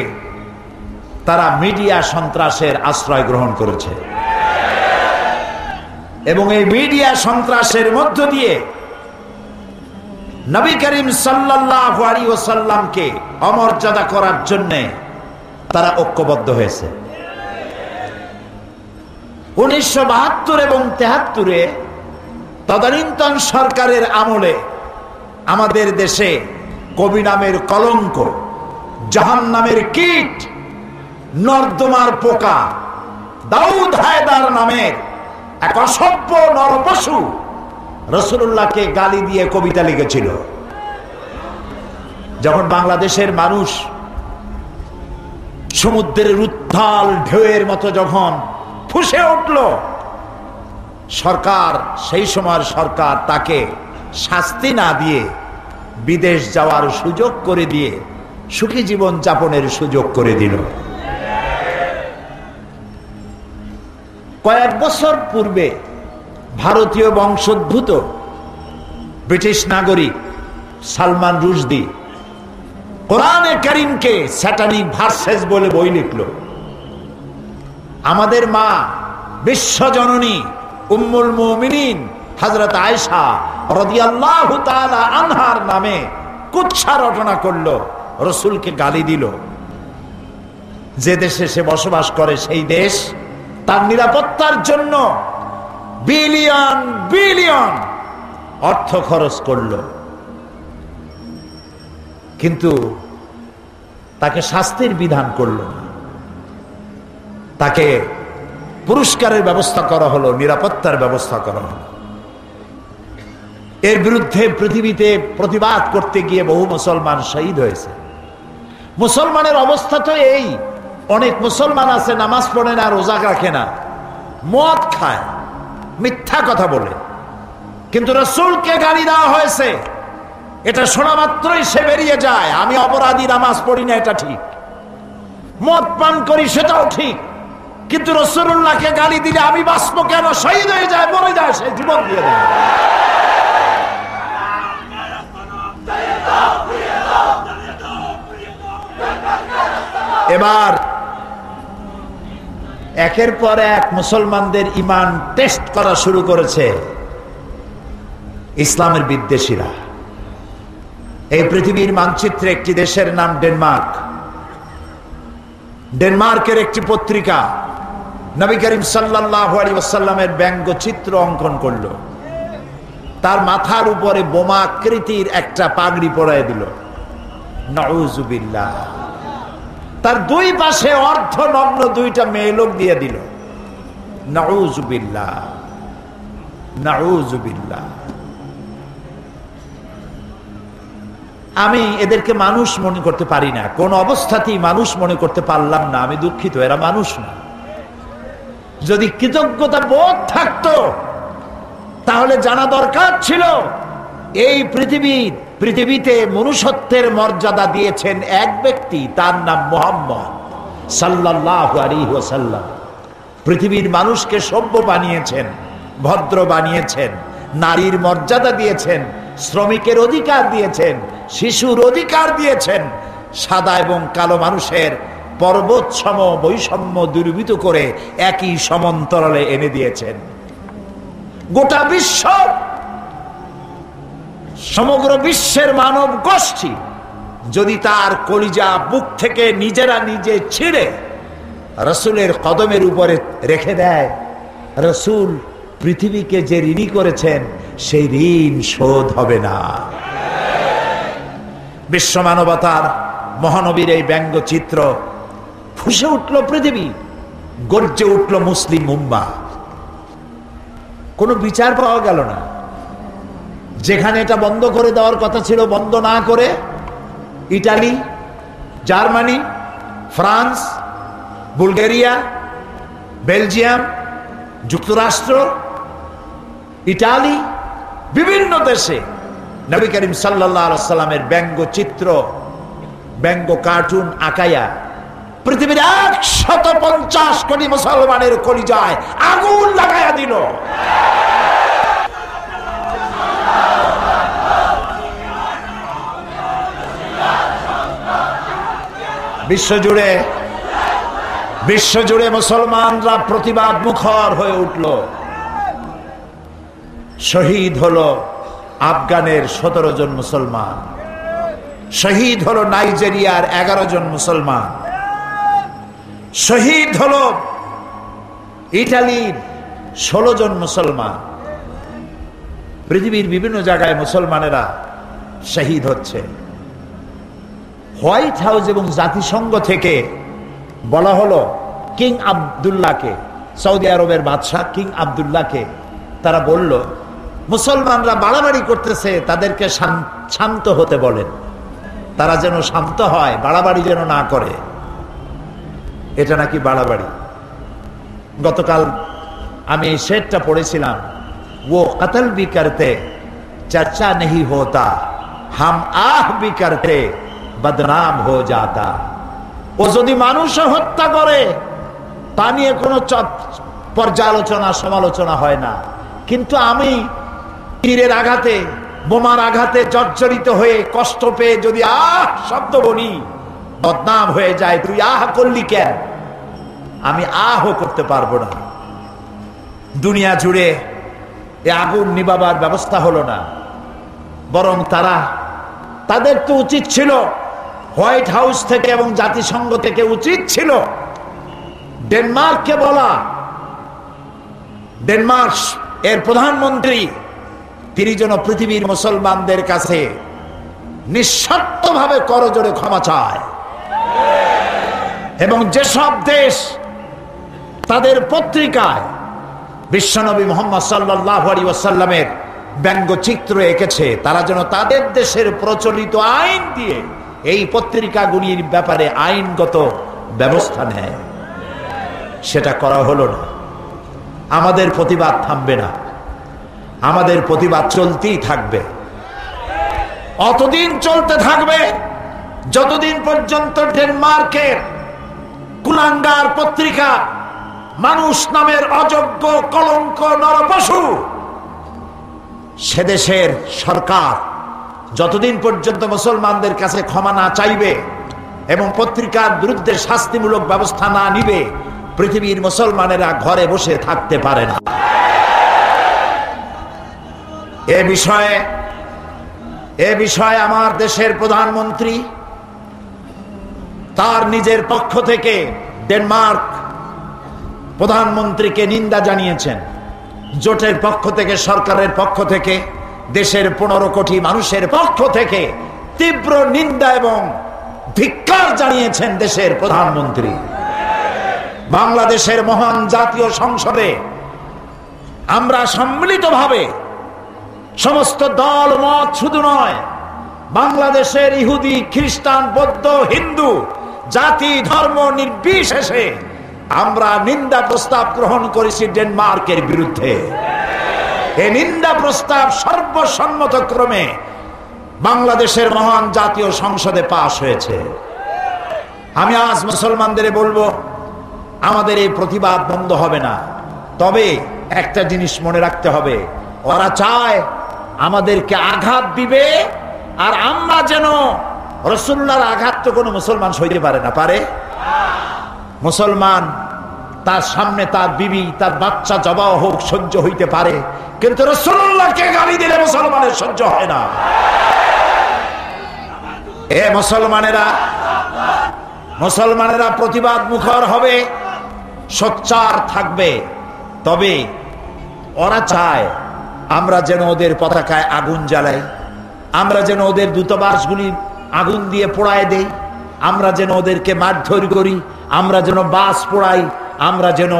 তারা মিডিয়া সন্ত্রাসের আশ্রয় গ্রহণ করেছে এবং এই মিডিয়া সন্ত্রাসের মধ্য দিয়ে নবী করিম সাল্লাল্লাহু আলাইহি ওয়াসাল্লামকে অমর্যাদা করার জন্য তারা ঐক্যবদ্ধ হয়েছে। 1972 এবং 73-এ তদানীন্তন সরকারের আমলে আমাদের দেশে কবি নামের কলঙ্ক, জাহান নামের কীট, নর্দমার পোকা, দাউদ হায়দার নামের এক অসভ্য নরপশু রাসূলুল্লাহকে গালি দিয়ে কবিতা লিখেছিল। যখন বাংলাদেশের মানুষ সমুদ্রের উত্তাল ঢেউয়ের মতো যখন ফুঁসে উঠল, সরকার, সেই সময়ের সরকার তাকে শাস্তি না দিয়ে বিদেশ যাওয়ার সুযোগ করে দিয়ে সুখী জীবন যাপনের সুযোগ করে দিল। কয়েক বছর পূর্বে ভারতীয় বংশোদ্ভূত ব্রিটিশ নাগরিক সালমান রুশদি কোরআনে কারীমকে স্যাটানিক ভার্সেস বলে বই লিখল। আমাদের মা বিশ্বজননী উম্মুল মুমিনিন হযরত আয়েশা রাদিয়াল্লাহু তাআলা আনহার নামে কুৎসা রটনা করলো, রাসূলকে গালি দিল। যে দেশে সে বসবাস করে সেই দেশ তার নিরাপত্তার জন্য বিলিয়ন বিলিয়ন অর্থ খরচ করল, কিন্তু তাকে শাস্তির বিধান করল না। তাকে পুরস্কারের ব্যবস্থা করা হলো, নিরাপত্তার ব্যবস্থা করা হলো। এর বিরুদ্ধে পৃথিবীতে প্রতিবাদ করতে গিয়ে বহু মুসলমান শহীদ হয়েছে। মুসলমানের অবস্থা তো এই, অনেক মুসলমান আছে নামাজ পড়ে না, রোজা রাখে না, মদ খায়, মিথ্যা কথা বলে, কিন্তু রাসূলকে গালি দেওয়া হয়েছে, এটা শোনা মাত্রই সে বেরিয়ে যায়। আমি অপরাধী, নামাজ পড়ি না, এটা ঠিক, মদ পান করি সেটাও ঠিক, কিন্তু রাসূলুল্লাহকে গালি দিলে আমি বাঁচবো কেন? শহীদ হয়ে যায়, মরে যায়, সে জীবন দিয়ে দেয়। এবার একের পর এক মুসলমানদের ঈমান টেস্ট করা শুরু করেছে ইসলামের বিদ্বেষীরা। এই পৃথিবীর মানচিত্রে একটি দেশের নাম ডেনমার্ক। ডেনমার্কের একটি পত্রিকা নবী করিম সাল্লাল্লাহু আলাইহি ওয়াসাল্লামের ব্যঙ্গচিত্র অঙ্কন করলো, তার মাথার উপরে বোমা আকৃতির একটা পাগড়ি পরায় দিল, নাউযুবিল্লাহ। তার দুই পাশে অর্ধনগ্ন দুইটা মেয়ে লোক দিয়ে দিল, নাউযুবিল্লাহ, নাউযুবিল্লাহ। আমি এদেরকে মানুষ মনে করতে পারি না, কোন অবস্থাতেই মানুষ মনে করতে পারলাম না। আমি দুঃখিত, এরা মানুষ না। যদি কৃতজ্ঞতা বোধ থাকতো তাহলে জানা দরকার ছিল এই পৃথিবীতে মনুষ্যত্বের মর্যাদা দিয়েছেন এক ব্যক্তি, তার নাম মুহাম্মদ সাল্লাল্লাহু আলাইহি ওয়াসাল্লাম। পৃথিবীর মানুষকে সভ্য বানিয়েছেন, ভদ্র বানিয়েছেন, নারীর মর্যাদা দিয়েছেন, শ্রমিকের অধিকার দিয়েছেন, শিশুর অধিকার দিয়েছেন, সাদা এবং কালো মানুষের পর্বতসম বৈষম্য দূরীভূত করে একই সমান্তরালে এনে দিয়েছেন। গোটা বিশ্ব, সমগ্র বিশ্বের মানব গোষ্ঠী যদি তার কলিজা বুক থেকে নিজেরা নিজে ছিঁড়ে রাসূলের কদমের উপরে রেখে দেয়, রাসূল পৃথিবীকে যে ঋণী করেছেন সেই ঋণ শোধ হবে না। বিশ্ব মানবতার মহানবীর এই ব্যঙ্গচিত্র ফুঁসে উঠল পৃথিবী, গর্জে উঠল মুসলিম উম্মাহ। কোনো বিচার পাওয়া গেল না। যেখানে এটা বন্ধ করে দেওয়ার কথা ছিল, বন্ধ না করে Italy, Germany, France, Bulgaria, Belgium, যুক্তরাষ্ট্র, ইটালি, বিভিন্ন দেশে নবী করিম সাল্লাল্লাহু আলাইহি ওয়াসাল্লামের ব্যঙ্গচিত্র, ব্যঙ্গ কার্টুন আঁকাইয়া পৃথিবীর 150 কোটি মুসলমানের কলিজায় আগুন লাগাইয়া দিল। বিশ্বজুড়ে মুসলমানরা প্রতিবাদ মুখর হয়ে উঠল। শহীদ হলো আফগানের 17 জন মুসলমান, শহীদ হলো নাইজেরিয়ার 11 জন মুসলমান, শহীদ হলো ইটালির 16 জন মুসলমান। পৃথিবীর বিভিন্ন জায়গায় মুসলমানেরা শহীদ হচ্ছে। হোয়াইট হাউস এবং জাতিসংঘ থেকে বলা হলো কিং আব্দুল্লাহকে, সৌদি আরবের বাদশাহ কিং আব্দুল্লাহকে, তারা বলল মুসলমানরা বাড়াবাড়ি করতেছে, তাদেরকে শান্ত হতে বলেন, তারা যেন শান্ত হয়, বাড়াবাড়ি যেন না করে। এটা নাকি বাড়াবাড়ি। গতকাল আমি এই শেরটা পড়েছিলাম, ও কতল ভি করতে চর্চা नहीं होता, हम आह भी करते बदनाम हो जाता। ও যদি মানুষ হত্যা করে তা নিয়ে কোনো পর্যালোচনা সমালোচনা হয় না, কিন্তু আমি তীরের আঘাতে বোমার আঘাতে জর্জরিত হয়ে কষ্ট পেয়ে যদি আহ শব্দ বলি বদনাম হয়ে যায়। তুই আহ করলি কেন? আমি আহ করতে পারবো না। দুনিয়া জুড়ে এ আগুন নিবাবার ব্যবস্থা হলো না, বরং তাদের তো উচিত ছিল হোয়াইট হাউস থেকে এবং জাতিসংঘ থেকে উচিত ছিল ডেনমার্ককে বলা। ডেনমার্ক এর প্রধানমন্ত্রী তিনি যেন পৃথিবীর মুসলমানদের কাছে নিঃশর্তভাবে করজোড়ে ক্ষমা চায়, এবং যেসব দেশ তাদের পত্রিকায় বিশ্বনবী মুহাম্মদ সাল্লাল্লাহু আলাইহি ওয়াসাল্লামের ব্যঙ্গচিত্র এঁকেছে, তারা যেন তাদের দেশের প্রচলিত আইন দিয়ে এই পত্রিকাগুলির ব্যাপারে আইনগত ব্যবস্থা নেয়। সেটা করা হলো না। আমাদের প্রতিবাদ থামবে না, আমাদের প্রতিবাদ চলতেই থাকবে। অতদিন চলতে থাকবে যতদিন পর্যন্ত ডেনমার্কের কুলাঙ্গার পত্রিকা মানুষ নামের অযোগ্য কলঙ্ক নরপশু সে দেশের সরকার যতদিন পর্যন্ত মুসলমানদের কাছে ক্ষমা না চাইবে এবং পত্রিকার বিরুদ্ধে শাস্তিমূলক ব্যবস্থা না নিবে, পৃথিবীর মুসলমানেরা ঘরে বসে থাকতে পারে না। এ বিষয়ে আমার দেশের প্রধানমন্ত্রী তার নিজের পক্ষ থেকে ডেনমার্ক প্রধানমন্ত্রীকে নিন্দা জানিয়েছেন। জোটের পক্ষ থেকে, সরকারের পক্ষ থেকে, দেশের 15 কোটি মানুষের পক্ষ থেকে তীব্র নিন্দা এবং ধিক্কার জানিয়েছেন দেশের প্রধানমন্ত্রী। বাংলাদেশের মহান জাতীয় সংসদে আমরা সম্মিলিতভাবে সমস্ত দল মত শুধু নয়, বাংলাদেশের ইহুদি, খ্রিস্টান, বৌদ্ধ, হিন্দু, জাতি ধর্ম নির্বিশেষে আমরা নিন্দা প্রস্তাব গ্রহণ করেছি ডেনমার্কের বিরুদ্ধে। এই নিন্দা প্রস্তাব সর্বসম্মতক্রমে বাংলাদেশের মহান জাতীয় সংসদে পাশ হয়েছে। আমি আজ মুসলমানদের বলবো, আমাদের এই প্রতিবাদ বন্ধ হবে না। তবে একটা জিনিস মনে রাখতে হবে, ওরা চায় আমাদেরকে আঘাত দিবে, আর আমরা যেন রাসূলুল্লাহর আঘাত তো কোনো মুসলমান সইতে পারে না। পারে? মুসলমান তার সামনে তার বিবি, তার বাচ্চা জবাই হোক সহ্য হইতে পারে, কিন্তু রাসূলুল্লাহকে গালি দিলে মুসলমানের সহ্য হয় না। এ মুসলমানেরা প্রতিবাদ মুখর হবে, সোচ্চার থাকবে। তবে ওরা চায় আমরা যেন ওদের পতাকায় আগুন জ্বালাই, আমরা যেন ওদের দূতাবাসগুলি আগুন দিয়ে পোড়ায় দেই, আমরা যেন ওদেরকে মারধর করি, আমরা যেন বাস পোড়াই, আমরা যেন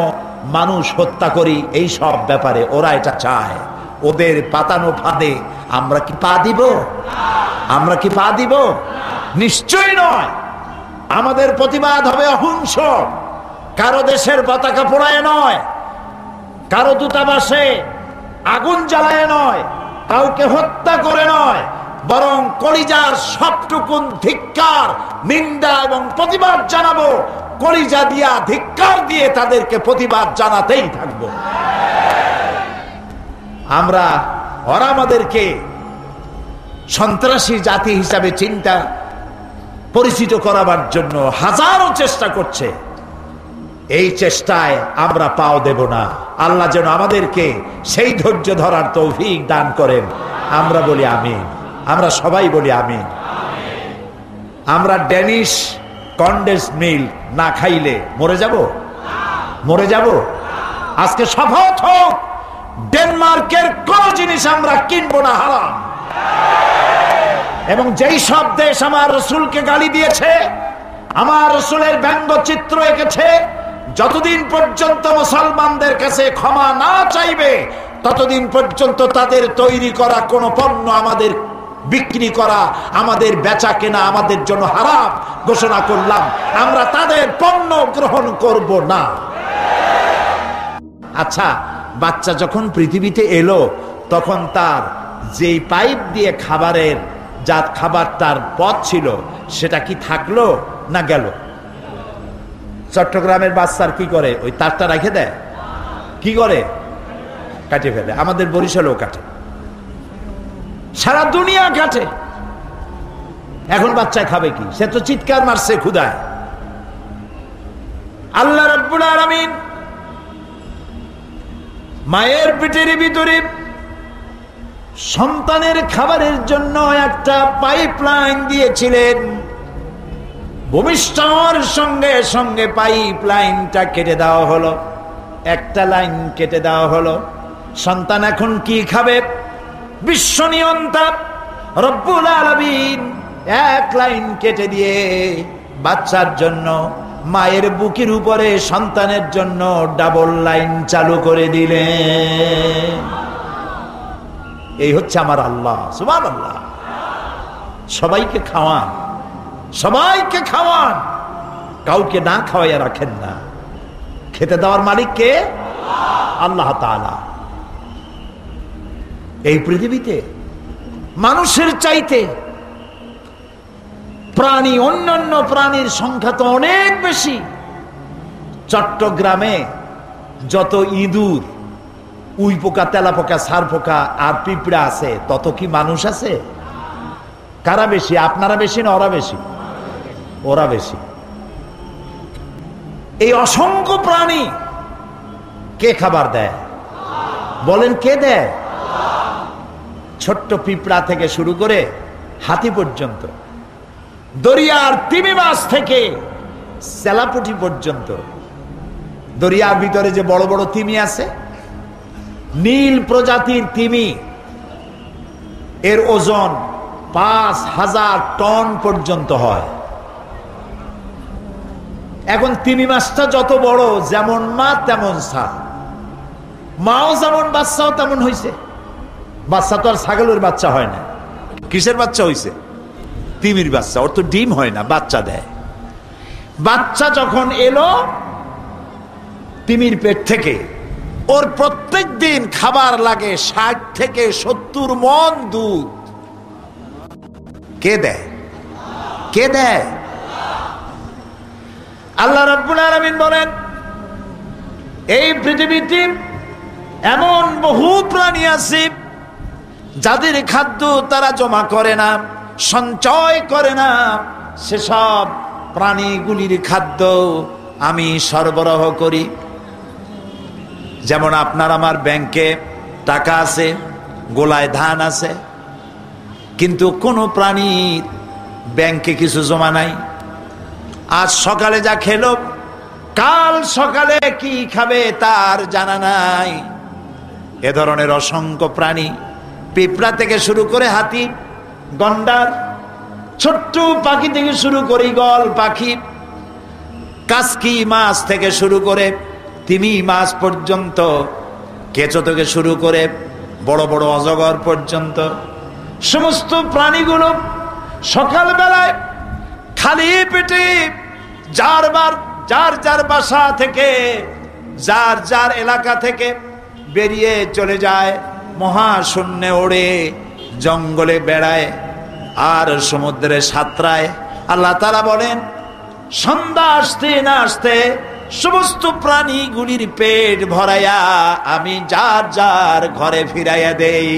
মানুষ হত্যা করি। এই সব ব্যাপারে ওরা এটা চায়। ওদের পাতানো ফাঁদে আমরা কি পা দিব? আমরা কি পা দিব? নিশ্চয়ই নয়। আমাদের প্রতিবাদ হবে অহিংস, কারো দেশের পতাকা পোড়ায় নয়, কারো দূতাবাসে আগুন জ্বালায় নয়, কাউকে হত্যা করে নয়, বরং কলিজার সবটুকুন ধিক্কার, নিন্দা এবং প্রতিবাদ জানাবো কলিজা দিয়া ধিক্কার দিয়ে তাদেরকে প্রতিবাদ জানাতেই থাকবো। ওরা আমাদেরকে সন্ত্রাসী জাতি হিসাবে চিন্তা পরিচিত করাবার জন্য হাজারো চেষ্টা করছে। এই চেষ্টায় আমরা পাও দেব না। আল্লাহ যেন আমাদেরকে সেই ধৈর্য ধরার তৌফিক দান করেন। আমরা বলি আমিন। আমরা সবাই বলি আমিন। আমরা ড্যানিশ কন্ডেন্স মিল্ক না খাইলে মরে যাব। আজকে শপথ হোক, ডেনমার্কের কোন জিনিস আমরা কিনবো না, হারাম। এবং যেই সব দেশ আমার রসুলকে গালি দিয়েছে, আমার রসুলের ব্যঙ্গচিত্র এঁকেছে, যতদিন পর্যন্ত মুসলমানদের কাছে ক্ষমা না চাইবে ততদিন পর্যন্ত তাদের তৈরি করা কোন পণ্য আমাদের বিক্রি করা, আমাদের বেচা কেনা আমাদের জন্য হারাম ঘোষণা করলাম। আমরা তাদের পণ্য গ্রহণ করব না। আচ্ছা, বাচ্চা যখন পৃথিবীতে এলো তখন তার যেই পাইপ দিয়ে খাবারটার পথ ছিল সেটা কি থাকলো না গেল? চট্টগ্রামের বাচ্চার কি করে? ওই তারটা রেখে দেয়, কি করে? কাটে ফেলে। আমাদের বরিশালেও কাটে, সারা দুনিয়া কাটে। এখন বাচ্চা খাবে কি? সে তো চিৎকার মারছে ক্ষুধায়। আল্লাহ রাব্বুল আলামিন মায়ের পেটের ভিতরে সন্তানের খাবারের জন্য একটা পাইপলাইন দিয়েছিলেন। ভূমিষ্ঠর সঙ্গে সঙ্গে পাইপলাইনটা কেটে দেওয়া হলো, একটা লাইন কেটে দেওয়া হলো। সন্তান এখন কি খাবে? বিশ্ব নিয়ন্তা রব্বুল আলামিন এক লাইন কেটে দিয়ে বাচ্চার জন্য মায়ের বুকের উপরে সন্তানের জন্য ডাবল লাইন চালু করে দিলেন। এই হচ্ছে আমার আল্লাহ, সুবহানাল্লাহ। সবাইকে খাওয়ান, কাউকে না খাওয়াইয়া রাখেন না। খেতে দেওয়ার মালিক কে? আল্লাহ তাআলা। এই পৃথিবীতে মানুষের চাইতে প্রাণী, অন্যান্য প্রাণীর সংখ্যা তো অনেক বেশি। চট্টগ্রামে যত ইঁদুর, উই পোকা, তেলা পোকা, সার পোকা আর পিঁপড়া আছে, তত কি মানুষ আছে? কারা বেশি? আপনারা বেশি না ওরা বেশি? ওরা বেশি। এই অসংখ্য প্রাণী কে খাবার দেয়? বলেন, কে দেয়? ছোট্ট পিঁপড়া থেকে শুরু করে হাতি পর্যন্ত, দরিয়ার তিমি মাছ থেকে সেলাপুটি পর্যন্ত। দরিয়ার ভিতরে যে বড় বড় তিমি আছে, নীল প্রজাতির তিমি, এর ওজন 5000 টন পর্যন্ত হয়। এখন তিমি মাছটা যত বড়, যেমন মা তেমন সা, মাও যেমন বাচ্চাও তেমন হয়েছে। বাচ্চা তো আর ছাগলের বাচ্চা হয় না। কিসের বাচ্চা হয়েছে? তিমির বাচ্চা। ওর তো ডিম হয় না, বাচ্চা দেয়। বাচ্চা যখন এলো তিমির পেট থেকে, ওর প্রত্যেক দিন খাবার লাগে 60 থেকে 70 মণ দুধ। কে দেয়? কে দেয়? আল্লাহ রাব্বুল আলামিন বলেন, এই পৃথিবীতে এমন বহু প্রাণী আছে যাদের খাদ্য তারা জমা করে না, সঞ্চয় করে না। সেসব প্রাণীগুলির খাদ্য আমি সরবরাহ করি। যেমন আপনার আমার ব্যাংকে টাকা আছে, গোলায় ধান আছে, কিন্তু কোনো প্রাণীর ব্যাংকে কিছু জমা নাই। আজ সকালে যা খেলো, কাল সকালে কি খাবে তার জানা নাই। এ ধরনের অসংখ্য প্রাণী, পিঁপড়া থেকে শুরু করে হাতি, গন্ডার, ছোট্ট পাখি থেকে শুরু করে ঈগল পাখি, কাসকি মাছ থেকে শুরু করে তিমি মাছ পর্যন্ত, কেঁচো থেকে শুরু করে বড় বড় অজগর পর্যন্ত, সমস্ত প্রাণীগুলো সকালবেলায় খালি পেটে যার যার বাসা থেকে, যার যার এলাকা থেকে বেরিয়ে চলে যায়, মহাশূন্যে ওড়ে, জঙ্গলে বেড়ায় আর সমুদ্রে সাঁতরায়। আল্লাহ তাআলা বলেন, সন্ধ্যা আসতে না আসতে সমস্ত প্রাণীগুলির পেট ভরাইয়া আমি যার যার ঘরে ফিরাইয়া দেই।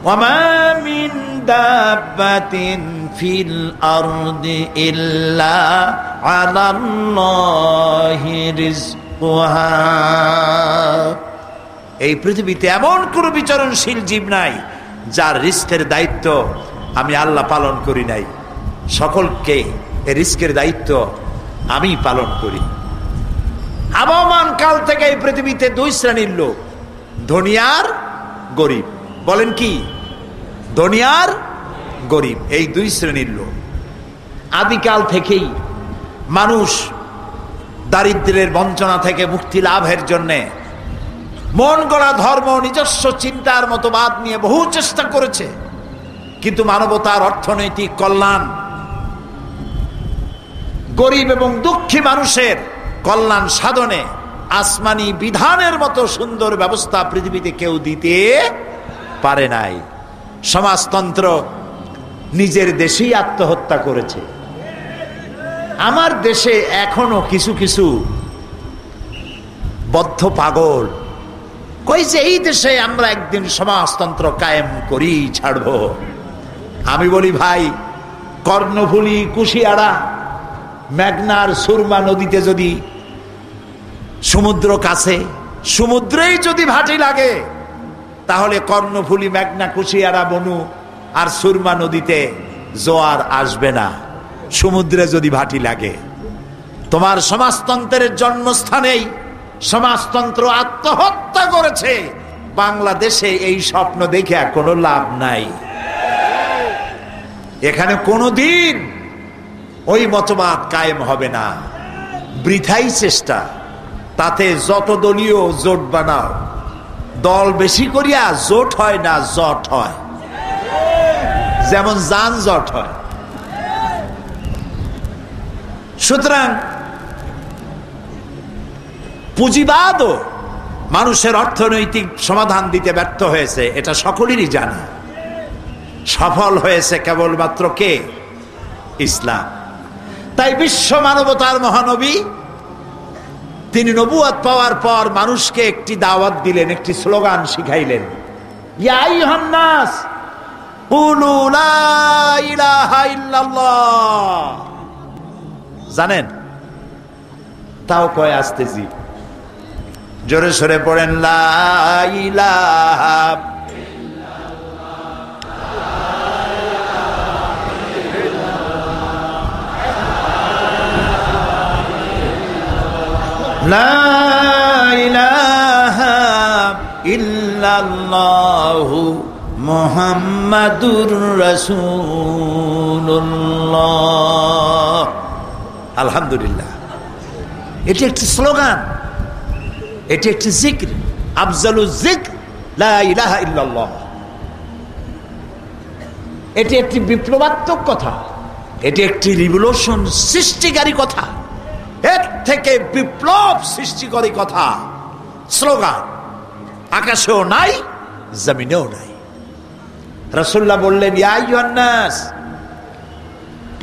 ওয়ামা মিন দাব্বাতিন ফিল আরদি ইল্লা আলাল্লাহি রিজকুহা। এই পৃথিবীতে এমন কোন বিচরণশীল জীব নাই যার রিস্কের দায়িত্ব আমি আল্লাহ পালন করি নাই। সকলকে এই রিস্কের দায়িত্ব আমি পালন করি। আবহমান কাল থেকে এই পৃথিবীতে দুই শ্রেণীর লোক, ধনী আর গরিব। বলেন কি? ধনী আর গরিব, এই দুই শ্রেণীর লোক। আদিকাল থেকেই মানুষ দারিদ্র্যের বঞ্চনা থেকে মুক্তি লাভের জন্যে মন গড়া ধর্ম, নিজস্ব চিন্তার মতবাদ নিয়ে বহু চেষ্টা করেছে, কিন্তু মানবতার অর্থনৈতিক কল্যাণ, গরিব এবং দুঃখী মানুষের কল্যাণ সাধনে আসমানি বিধানের মতো সুন্দর ব্যবস্থা পৃথিবীতে কেউ দিতে পারে নাই। সমাজতন্ত্র নিজের দেশেই আত্মহত্যা করেছে। আমার দেশে এখনো কিছু কিছু বদ্ধ পাগল কইছে এই দেশে আমরা একদিন সমাজতন্ত্র কায়েম করি, ছাড়ব। আমি বলি ভাই, কর্ণফুলী, কুশিয়ারা, মেঘনার সুরমা নদীতে যদি সমুদ্র কাছে, সমুদ্রেই যদি ভাটি লাগে, তাহলে কর্ণফুলী, মেঘনা, কুশিয়ারা, বনু আর সুরমা নদীতে জোয়ার আসবে না। সমুদ্রে যদি ভাটি লাগে, তোমার সমাজতন্ত্রের জন্মস্থানেই সমাজতন্ত্র আত্মহত্যা করেছে। বাংলাদেশে এই স্বপ্ন দেখে কোনো লাভ নাই। এখানে কোনোদিন ওই মতবাদ কায়েম হবে না। বৃথাই চেষ্টা। তাতে যত দলীয় জোট বানাও, দল বেশি করিয়া জোট হয় না, জট হয়। যেমন যানজট হয়। সুতরাং পুঁজিবাদও মানুষের অর্থনৈতিক সমাধান দিতে ব্যর্থ হয়েছে, এটা সকলেরই জানা। সফল হয়েছে কেবলমাত্র কে? ইসলাম। তাই বিশ্ব মানবতার মহানবী তিনি নবুয়ত পাওয়ার পর মানুষকে একটি দাওয়াত দিলেন, একটি স্লোগান শিখাইলেন, ইয়া আইয়ুহান নাস কুলু লা ইলাহা ইল্লাল্লাহ। জানেন? তাও কয় আসতেছি, জোরে সরে পড়েন, লা ইলাহা লা ইলাহা ইল্লাল্লাহু মুহাম্মাদুর রাসূলুল্লাহ। আলহামদুলিল্লাহ। এটি একটি স্লোগান, এটি একটি জিক্র, আফজালুজ জিক্র লা ইলাহা ইল্লাল্লাহ। এটি একটি বিপ্লবাত্মক কথা, এটি একটি রিভলিউশন সৃষ্টিকারী কথা। এর থেকে বিপ্লব সৃষ্টিকারী কথা, স্লোগান আকাশেও নাই, জমিনেও নাই। রাসূলুল্লাহ বললেন, ইয়া আইয়ুহান নাস,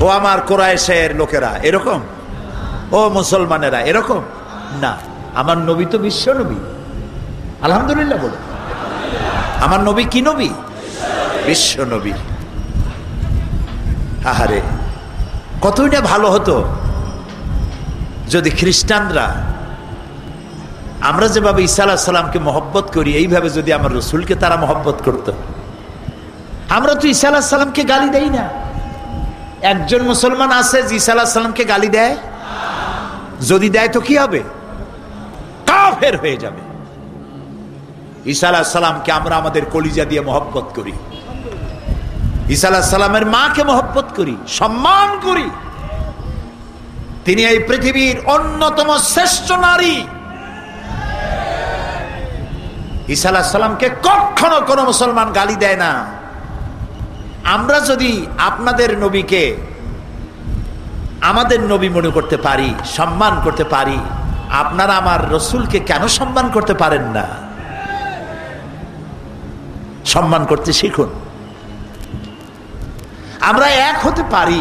ও আমার কুরাইশের লোকেরা, এরকম, ও মুসলমানেরা এরকম না। আমার নবী তো বিশ্ব নবী। আলহামদুলিল্লাহ বলে, আমার নবী কি নবী? বিশ্ব নবী। আহারে, কতই না ভালো হতো যদি খ্রিস্টানরা, আমরা যেভাবে ঈসা আলাইহিস সালামকে মহব্বত করি, এইভাবে যদি আমার রসুলকে তারা মহব্বত করত। আমরা তো ঈসা আলাইহিস সালামকে গালি দেই না। একজন মুসলমান আছে যে ঈসা আলাইহিস সালামকে গালি দেয়? যদি দেয় তো কি হবে? কাফের হয়ে যাবে। ঈসা আলাইহিস সালামকে আমরা আমাদের কলিজা দিয়ে মহব্বত করি। ঈসা আলাইহিস সালামের মাকে মহব্বত করি, সম্মান করি। তিনি এই পৃথিবীর অন্যতম শ্রেষ্ঠ নারী। ঈসা আলাইহিস সালামকে কখনো কোনো মুসলমান গালি দেয় না। আমরা যদি আপনাদের নবীকে আমাদের নবী মনে করতে পারি, সম্মান করতে পারি, আপনারা আমার রসুলকে কেন সম্মান করতে পারেন না? সম্মান করতে শিখুন। আমরা এক হতে পারি,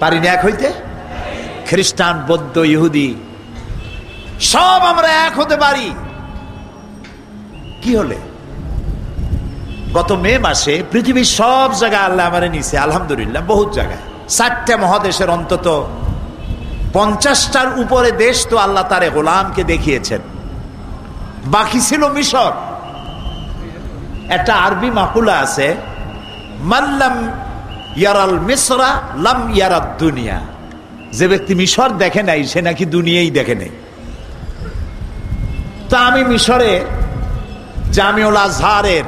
পারি না এক হইতে? খ্রিস্টান, বৌদ্ধ, ইহুদি সব আমরা এক হতে পারি। কি হলে? গত মে মাসে পৃথিবীর সব জায়গায় আল্লাহ আমারে নিছে, আলহামদুলিল্লাহ, বহুত জায়গায়। 4টে মহাদেশের অন্তত 50টার উপরে দেশ তো আল্লাহ তারে গোলামকে দেখিয়েছেন। বাকি ছিল মিশর। একটা আরবি মাকুলা আছে, মাল্লাম ইয়ারাল মিসরা লাম ইয়ারাদ দুনিয়া। যে ব্যক্তি মিশর দেখে নাই সে নাকি দুনিয়াই দেখে নাই। তা আমি মিশরে জামিউল আজহারের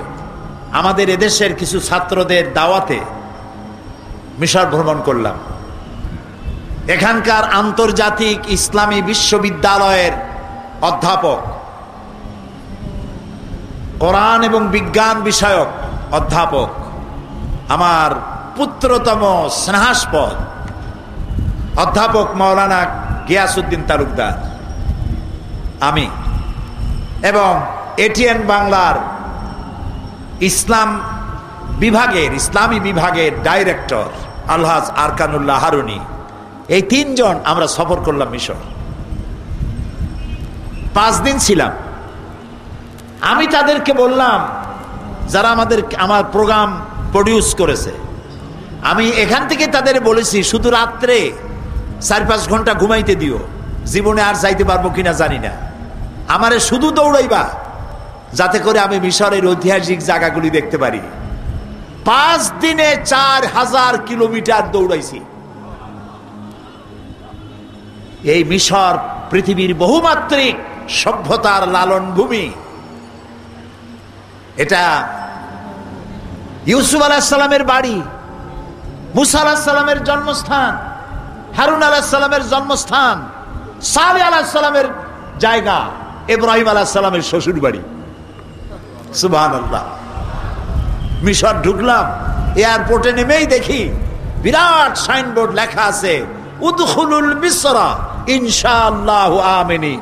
আমাদের এদেশের কিছু ছাত্রদের দাওয়াতে মিশর ভ্রমণ করলাম। এখানকার আন্তর্জাতিক ইসলামী বিশ্ববিদ্যালয়ের অধ্যাপক, কোরআন এবং বিজ্ঞান বিষয়ক অধ্যাপক, আমার পুত্রতম স্নেহাস্পদ অধ্যাপক মাওলানা গিয়াসউদ্দিন তালুকদার, আমি এবং এটিএন বাংলার ইসলামী বিভাগের ডাইরেক্টর আলহাজ আরকানুল্লাহ হারুনি, এই 3 জন আমরা সফর করলাম মিশর। 5 দিন ছিলাম। আমি তাদেরকে বললাম, যারা আমার প্রোগ্রাম প্রডিউস করেছে, আমি এখান থেকে তাদের বলেছি শুধু রাত্রে 4-5 ঘন্টা ঘুমাইতে দিও, জীবনে আর যাইতে পারবো কিনা জানি না, আমারে শুধু দৌড়াইবা যাতে করে আমি মিশরের ঐতিহাসিক জায়গাগুলি দেখতে পারি। 5 দিনে 4000 কিলোমিটার দৌড়াইছি। এই মিশর পৃথিবীর বহুমাত্রিক সভ্যতার লালন ভূমি। এটা ইউসুফ আলাইহিস সালামের বাড়ি, মুসা আলাইহিস সালামের জন্মস্থান, হারুন আলাইহিস সালামের জন্মস্থান, সালেহ আলাইহিস সালামের জায়গা, ইব্রাহিম আলাইহিস সালামের শ্বশুর বাড়ি। সুবহানাল্লাহ। মিশর ঢুকলাম, এয়ারপোর্টে নেমেই দেখি বিরাট সাইনবোর্ড লেখা আছে, উদখুলুল মিসরা ইনশাআল্লাহু আমিনিন।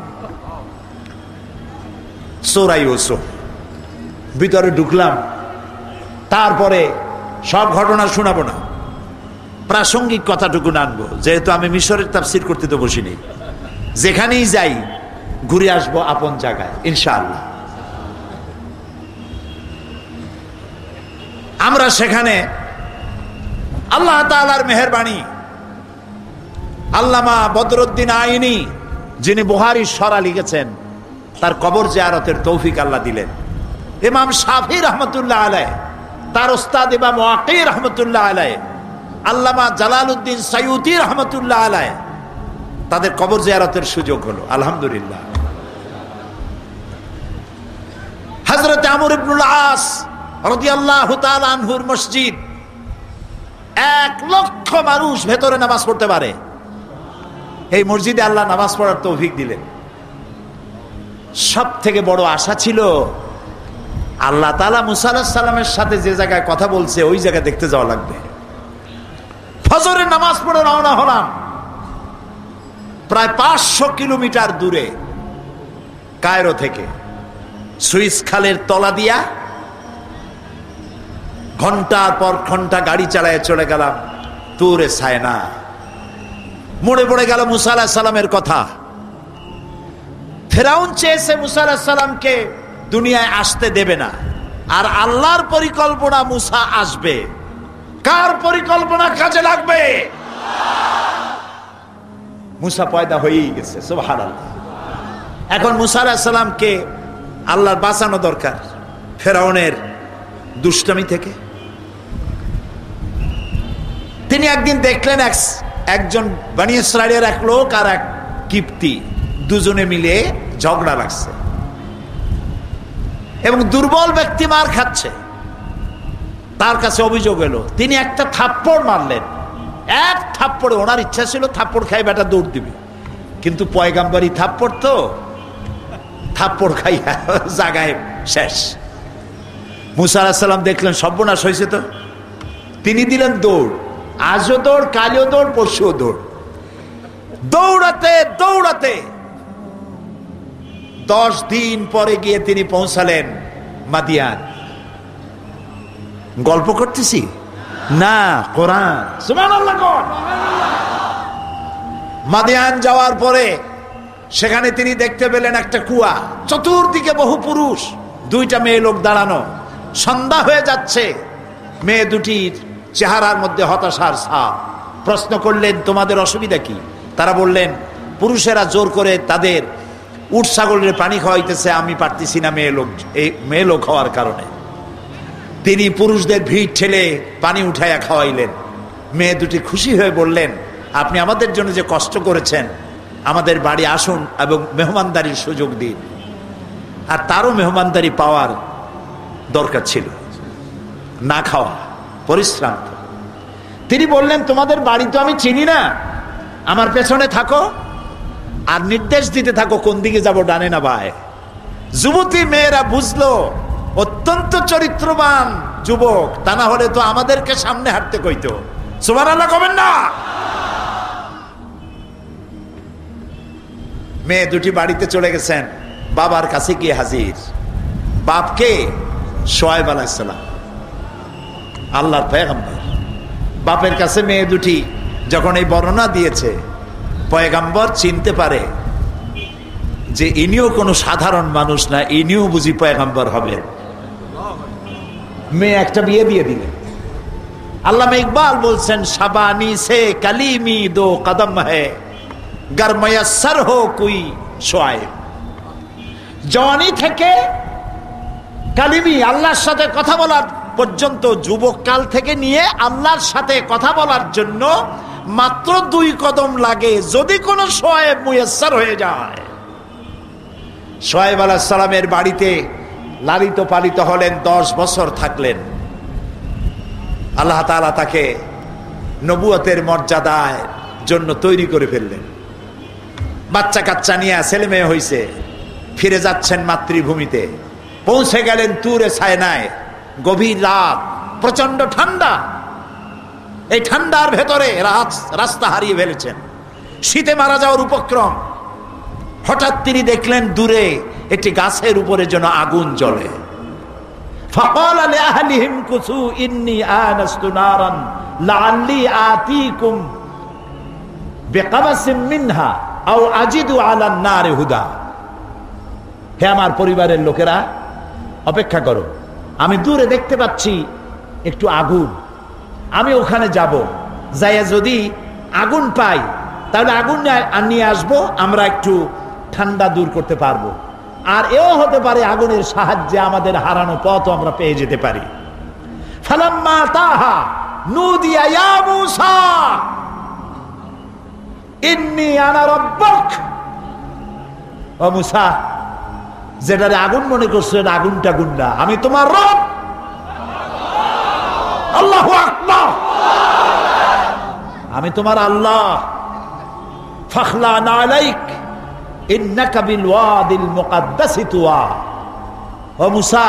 সূরা ইউসুফ। ভিতরে ঢুকলাম। তারপরে সব ঘটনা শোনাবো না, প্রাসঙ্গিক কথাটুকু আনবো, যেহেতু আমি মিশরের তাফসীর করতে তো বসিনি। যেখানেই যাই ঘুরে আসবো আপন জায়গায় ইনশাআল্লাহ। আমরা সেখানে আল্লাহ তাআলার মেহেরবানি, আল্লামা বদরুদ্দিন আইনি, যিনি বুখারীর সরা লিখেছেন, তার কবর জিয়ারতের তৌফিক আল্লাহ দিলেন। ইমাম শাফি রহমতুল্লাহ আলাইহ, তার ওস্তাদ ইমাম ওয়াকি রহমতুল্লাহ আলাইহ, আল্লামা জালালউদ্দিন সাইয়ুতি রহমতুল্লাহ আলাইহ, তাদের কবর জিয়ারতের সুযোগ হলো আলহামদুলিল্লাহ। হযরত আমর ইবনুল আস রাদিয়াল্লাহু তাআলা আনহুর মসজিদ, 1 লক্ষ মানুষ ভেতরে নামাজ পড়তে পারে। এই মসজিদে আল্লাহ নামাজ পড়ার তৌফিক দিলেন। সব থেকে বড় আশা ছিল আল্লাহ তাআলা মুসা আলাইহিস সালামের সাথে যে জায়গায় কথা বলছে ওই জায়গা দেখতে যাওয়া লাগবে। ফজরের নামাজ পড়ে রওনা হলাম। প্রায় 500 কিলোমিটার দূরে কায়রো থেকে সুইস খালের তলা দিয়া ঘন্টার পর ঘন্টা গাড়ি চালায় চলে গেলাম তুরে সায়না। মনে পড়ে গেল মুসা আলাইহিস সালামের কথা। ফেরাউন চেয়েছে মুসা আলাইহিস সালামকে দুনিয়ায় আসতে দেবে না, আর আল্লাহর পরিকল্পনা মুসা আসবে। কার পরিকল্পনা কাজে লাগবে? মুসা পয়দা হয়েই গেছে, সুবহানাল্লাহ। এখন মুসা আলাইহিস সালামকে আল্লাহর বাঁচানো দরকার ফেরাউনের দুষ্টামি থেকে। তিনি একদিন দেখলেন একজন বনি ইসরাইলের এক লোক আর এক কিপ্তি দুজনে মিলে ঝগড়া লাগছে এবং দুর্বল ব্যক্তি মার খাচ্ছে। তার কাছে অভিযোগ এলো, তিনি একটা থাপ্পড় মারলেন। 1 থাপ্পড়ে, ওনার ইচ্ছা ছিল থাপ্পড় খাই বেটা দৌড় দিবে, কিন্তু পয়গাম্বরী থাপ্পড় তো, থাপ্পড় খাই জায়গায় শেষ। মুসা আলাইহিস সালাম দেখলেন সর্বনাশ হয়েছে তো, তিনি দিলেন দৌড়। আজও দৌড়, কালও দৌড়, পরশুও দৌড়। দৌড়াতে দৌড়াতে 10 দিন পরে গিয়ে তিনি পৌঁছালেন মাদিয়ান। গল্প করতেছি না, কোরআন। সুবহানাল্লাহ। মাদিয়ান যাওয়ার পরে সেখানে তিনি দেখতে পেলেন একটা কুয়া, চতুর্দিকে বহু পুরুষ, দুইটা মেয়ে লোক দাঁড়ানো। সন্ধ্যা হয়ে যাচ্ছে, মেয়ে দুটির চেহারার মধ্যে হতাশার ছাপ। প্রশ্ন করলেন, তোমাদের অসুবিধা কি? তারা বললেন, পুরুষেরা জোর করে তাদের উট ছাগলের পানি খাওয়াইতেছে, আমি পারতেছি না মেয়ে লোক হওয়ার কারণে। তিনি পুরুষদের ভিড় ঠেলে পানি উঠাইয়া খাওয়াইলেন। মেয়ে দুটি খুশি হয়ে বললেন, আপনি আমাদের জন্য যে কষ্ট করেছেন, আমাদের বাড়ি আসুন এবং মেহমানদারির সুযোগ দিন। আর তারও মেহমানদারি পাওয়ার দরকার ছিল, না খাওয়া, পরিশ্রান্ত। তিনি বললেন, তোমাদের বাড়ি তো আমি চিনি না, আমার পেছনে থাকো আর নির্দেশ দিতে থাকো কোন দিকে যাব, ডানে না বায়ে। যুবতী মেয়েরা বুঝলো অত্যন্ত চরিত্রবান যুবক, তা না হলে তো আমাদেরকে সামনে হাঁটতে কইতো। সুবহানাল্লাহ কবেন না? মেয়ে দুটি বাড়িতে চলে গেছেন, বাবার কাছে গিয়ে হাজির। বাপকে? শোয়েব আলাইহিস সালাম, আল্লাহর পয়গম্বর। বাপের কাছে মেয়ে দুটি যখন এই বর্ণনা দিয়েছে, পয়গম্বর চিনতে পারে যে ইনিও কোনো সাধারণ মানুষ না, ইনিও বুঝি পয়গম্বর হবেন। মেয়ে একটা বিয়ে দিয়ে দিলেন। আল্লামা ইকবাল বলছেন, শাবানি সে কালিমি দো কদম হ্যায় গর ময়স্সর হো কোই শোয়েব। জওয়ানি থেকে কালিমি, আল্লাহর সাথে কথা বলার পর্যন্ত, যুবক কাল থেকে নিয়ে আল্লাহর সাথে কথা বলার জন্য মাত্র 2 কদম লাগে, যদি কোনো শোয়েব মুয়াস্সার হয়ে যায়। শোয়েব আলাইহিস সালামের বাড়িতে লালিত পালিত হলেন, 10 বছর থাকলেন। আল্লাহ তাআলা তাকে নবুয়তের মর্যাদার জন্য তৈরি করে ফেললেন। বাচ্চা কাচ্চা নিয়ে ছেলে মেয়ে হয়েছে, ফিরে যাচ্ছেন মাতৃভূমিতে। পৌঁছে গেলেন তুরে সায়নায়, গভীর রাত, প্রচন্ড ঠান্ডা। এই ঠান্ডার ভেতরে রাস্তা হারিয়ে ফেলেছেন, শীতে মারা যাওয়ার উপক্রম। হঠাৎ তিনি দেখলেন দূরে একটি গাছের উপরে যেন আগুন জ্বলে। ফাকাল লিআহলিহিম কুসু ইন্নী আনাস্তু নারান লাআল্লি আতীকুম বিকাবাসিম মিনহা আও আজিদু আলান নারি হুদা। হে আমার পরিবারের লোকেরা, অপেক্ষা করো, আমি দূরে দেখতে পাচ্ছি একটু আগুন, আমি ওখানে যাব, যাইয়া যদি আগুন পাই তাহলে আগুন নিয়ে আসবো, আমরা একটু ঠান্ডা দূর করতে পারবো। আর এও হতে পারে আগুনের সাহায্যে আমাদের হারানো পথ আমরা পেয়ে যেতে পারি। ফালাম্মা তাহা নুদিয়া ইয়া মূসা ইন্নী আনা রাব্বুক। ও মূসা, যেটারে আগুন মনে করছো এটা আগুনটা গুন্ডা, আমি তোমার রব। আল্লাহু আকবার, আমি তোমার আল্লাহ। ফাখলা নালাইক ইন্নাকা বিল ওয়াদিল মুকাদ্দাসি তুয়া। ও মূসা,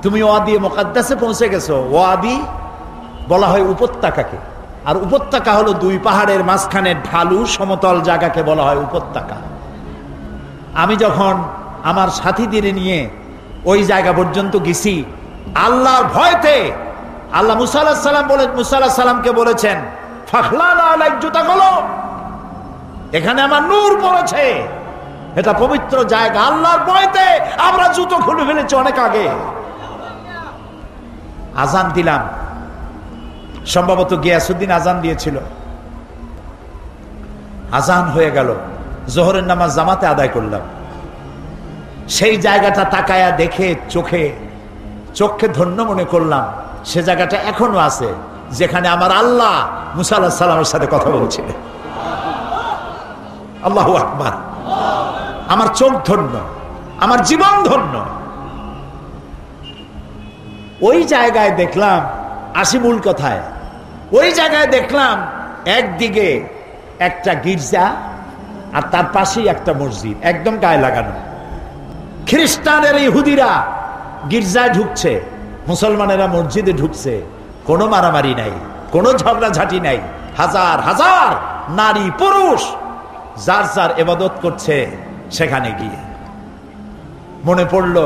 তুমি ওয়াদি মুকাদ্দাসে পৌঁছে গেছো। ওয়াদি বলা হয় উপত্যকাকে, আর উপত্যকা হলো 2 পাহাড়ের মাঝখানে ঢালু সমতল জায়গাকে বলা হয় উপত্যকা। আমি যখন আমার সাথীদের নিয়ে ওই জায়গা পর্যন্ত গেছি, আল্লাহর ভয়তে আল্লাহ মুসা আলাইহিস সালাম মুসা আলাইহিস সালামকে বলেছেন, ফাখলানা আলাইক, জুতা খোলো, এখানে আমার নূর পড়েছে, এটা পবিত্র জায়গা। আল্লাহর ভয়তে আমরা জুতো খুলে ফেলেছি অনেক আগে। আজান দিলাম, সম্ভবত গিয়াসউদ্দিন আজান দিয়েছিল। আজান হয়ে গেল, জোহরের নামাজ জামাতে আদায় করলাম। সেই জায়গাটা তাকায়া দেখে চোখে ধন্য মনে করলাম, সে জায়গাটা এখনো আছে যেখানে আমার আল্লাহ মুসা আলাইহিস সালামের সাথে কথা বলছিলেন। আল্লাহু আকবার। আমার চোখ ধন্য, আমার জীবন ধন্য। ওই জায়গায় দেখলাম, আসি মূল কথায়, ওই জায়গায় দেখলাম একদিকে একটা গির্জা আর তার পাশেই একটা মসজিদ, একদম গায়ে লাগানো। খ্রিস্টানের ইহুদিরা গির্জায় ঢুকছে, মুসলমানেরা মসজিদে ঢুকছে। কোনো মারামারি নাই, কোনো ঝগড়াঝাটি নাই। হাজার হাজার নারী পুরুষ যার যার ইবাদত করছে। সেখানে গিয়ে মনে পড়লো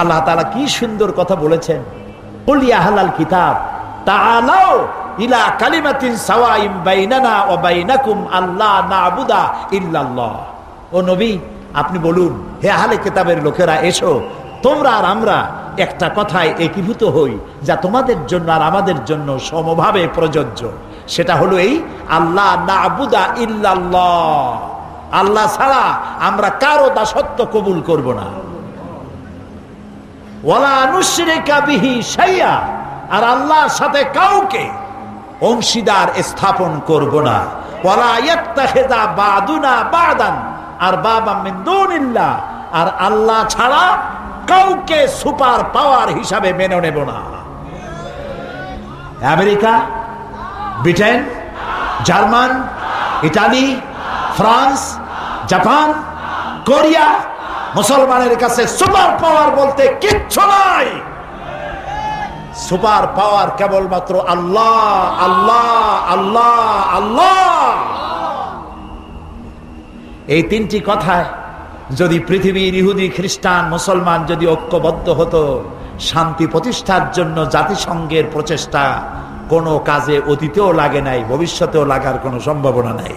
আল্লাহ তাআলা কি সুন্দর কথা বলেছেন, কুল ইয়া আহলাল কিতাব তাআলাউ ইলা কালিমাতিন সাওয়াইম বাইনানা ওয়া বাইনাকুম আল্লা না'বুদা ইল্লাল্লাহ। ও নবী, আপনি বলুন, হে আহলে কিতাবের লোকেরা, এসো তোমরা আর আমরা একটা কথায় একীভূত হই যা তোমাদের জন্য আর আমাদের জন্য সমভাবে প্রযোজ্য। সেটা হলো এই, আল্লাহ না'বুদা ইল্লাল্লাহ, আল্লাহ ছাড়া আমরা কারো দাসত্ব কবুল করব না। ওয়ালা নুশরিকা বিহি শাইআ, আর আল্লাহর সাথে কাউকে অংশীদার স্থাপন করব না। ওয়ালা ইয়াত্তাখিযা বা'দুনা বা'দান আরবাবাম মিন দুনিল্লাহ, আর আল্লাহ ছাড়া কাউকে সুপার পাওয়ার হিসাবে মেনে নেব না। America, Britain, German, Italy, France, Japan, Korea, মুসলমানের কাছে সুপার পাওয়ার বলতে কিচ্ছু নাই। সুপার পাওয়ার কেবলমাত্র আল্লাহ, আল্লাহ, আল্লাহ, আল্লাহ। এই তিনটি কথায় যদি পৃথিবীর ইহুদি, খ্রিস্টান, মুসলমান যদি ঐক্যবদ্ধ হতো, শান্তি প্রতিষ্ঠার জন্য জাতিসংঘের প্রচেষ্টা কোনো কাজে অতীতেও লাগে নাই, ভবিষ্যতেও লাগার কোনো সম্ভাবনা নাই।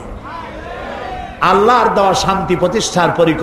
আল্লাহর দেওয়া শান্তি প্রতিষ্ঠার পরিকল্পনা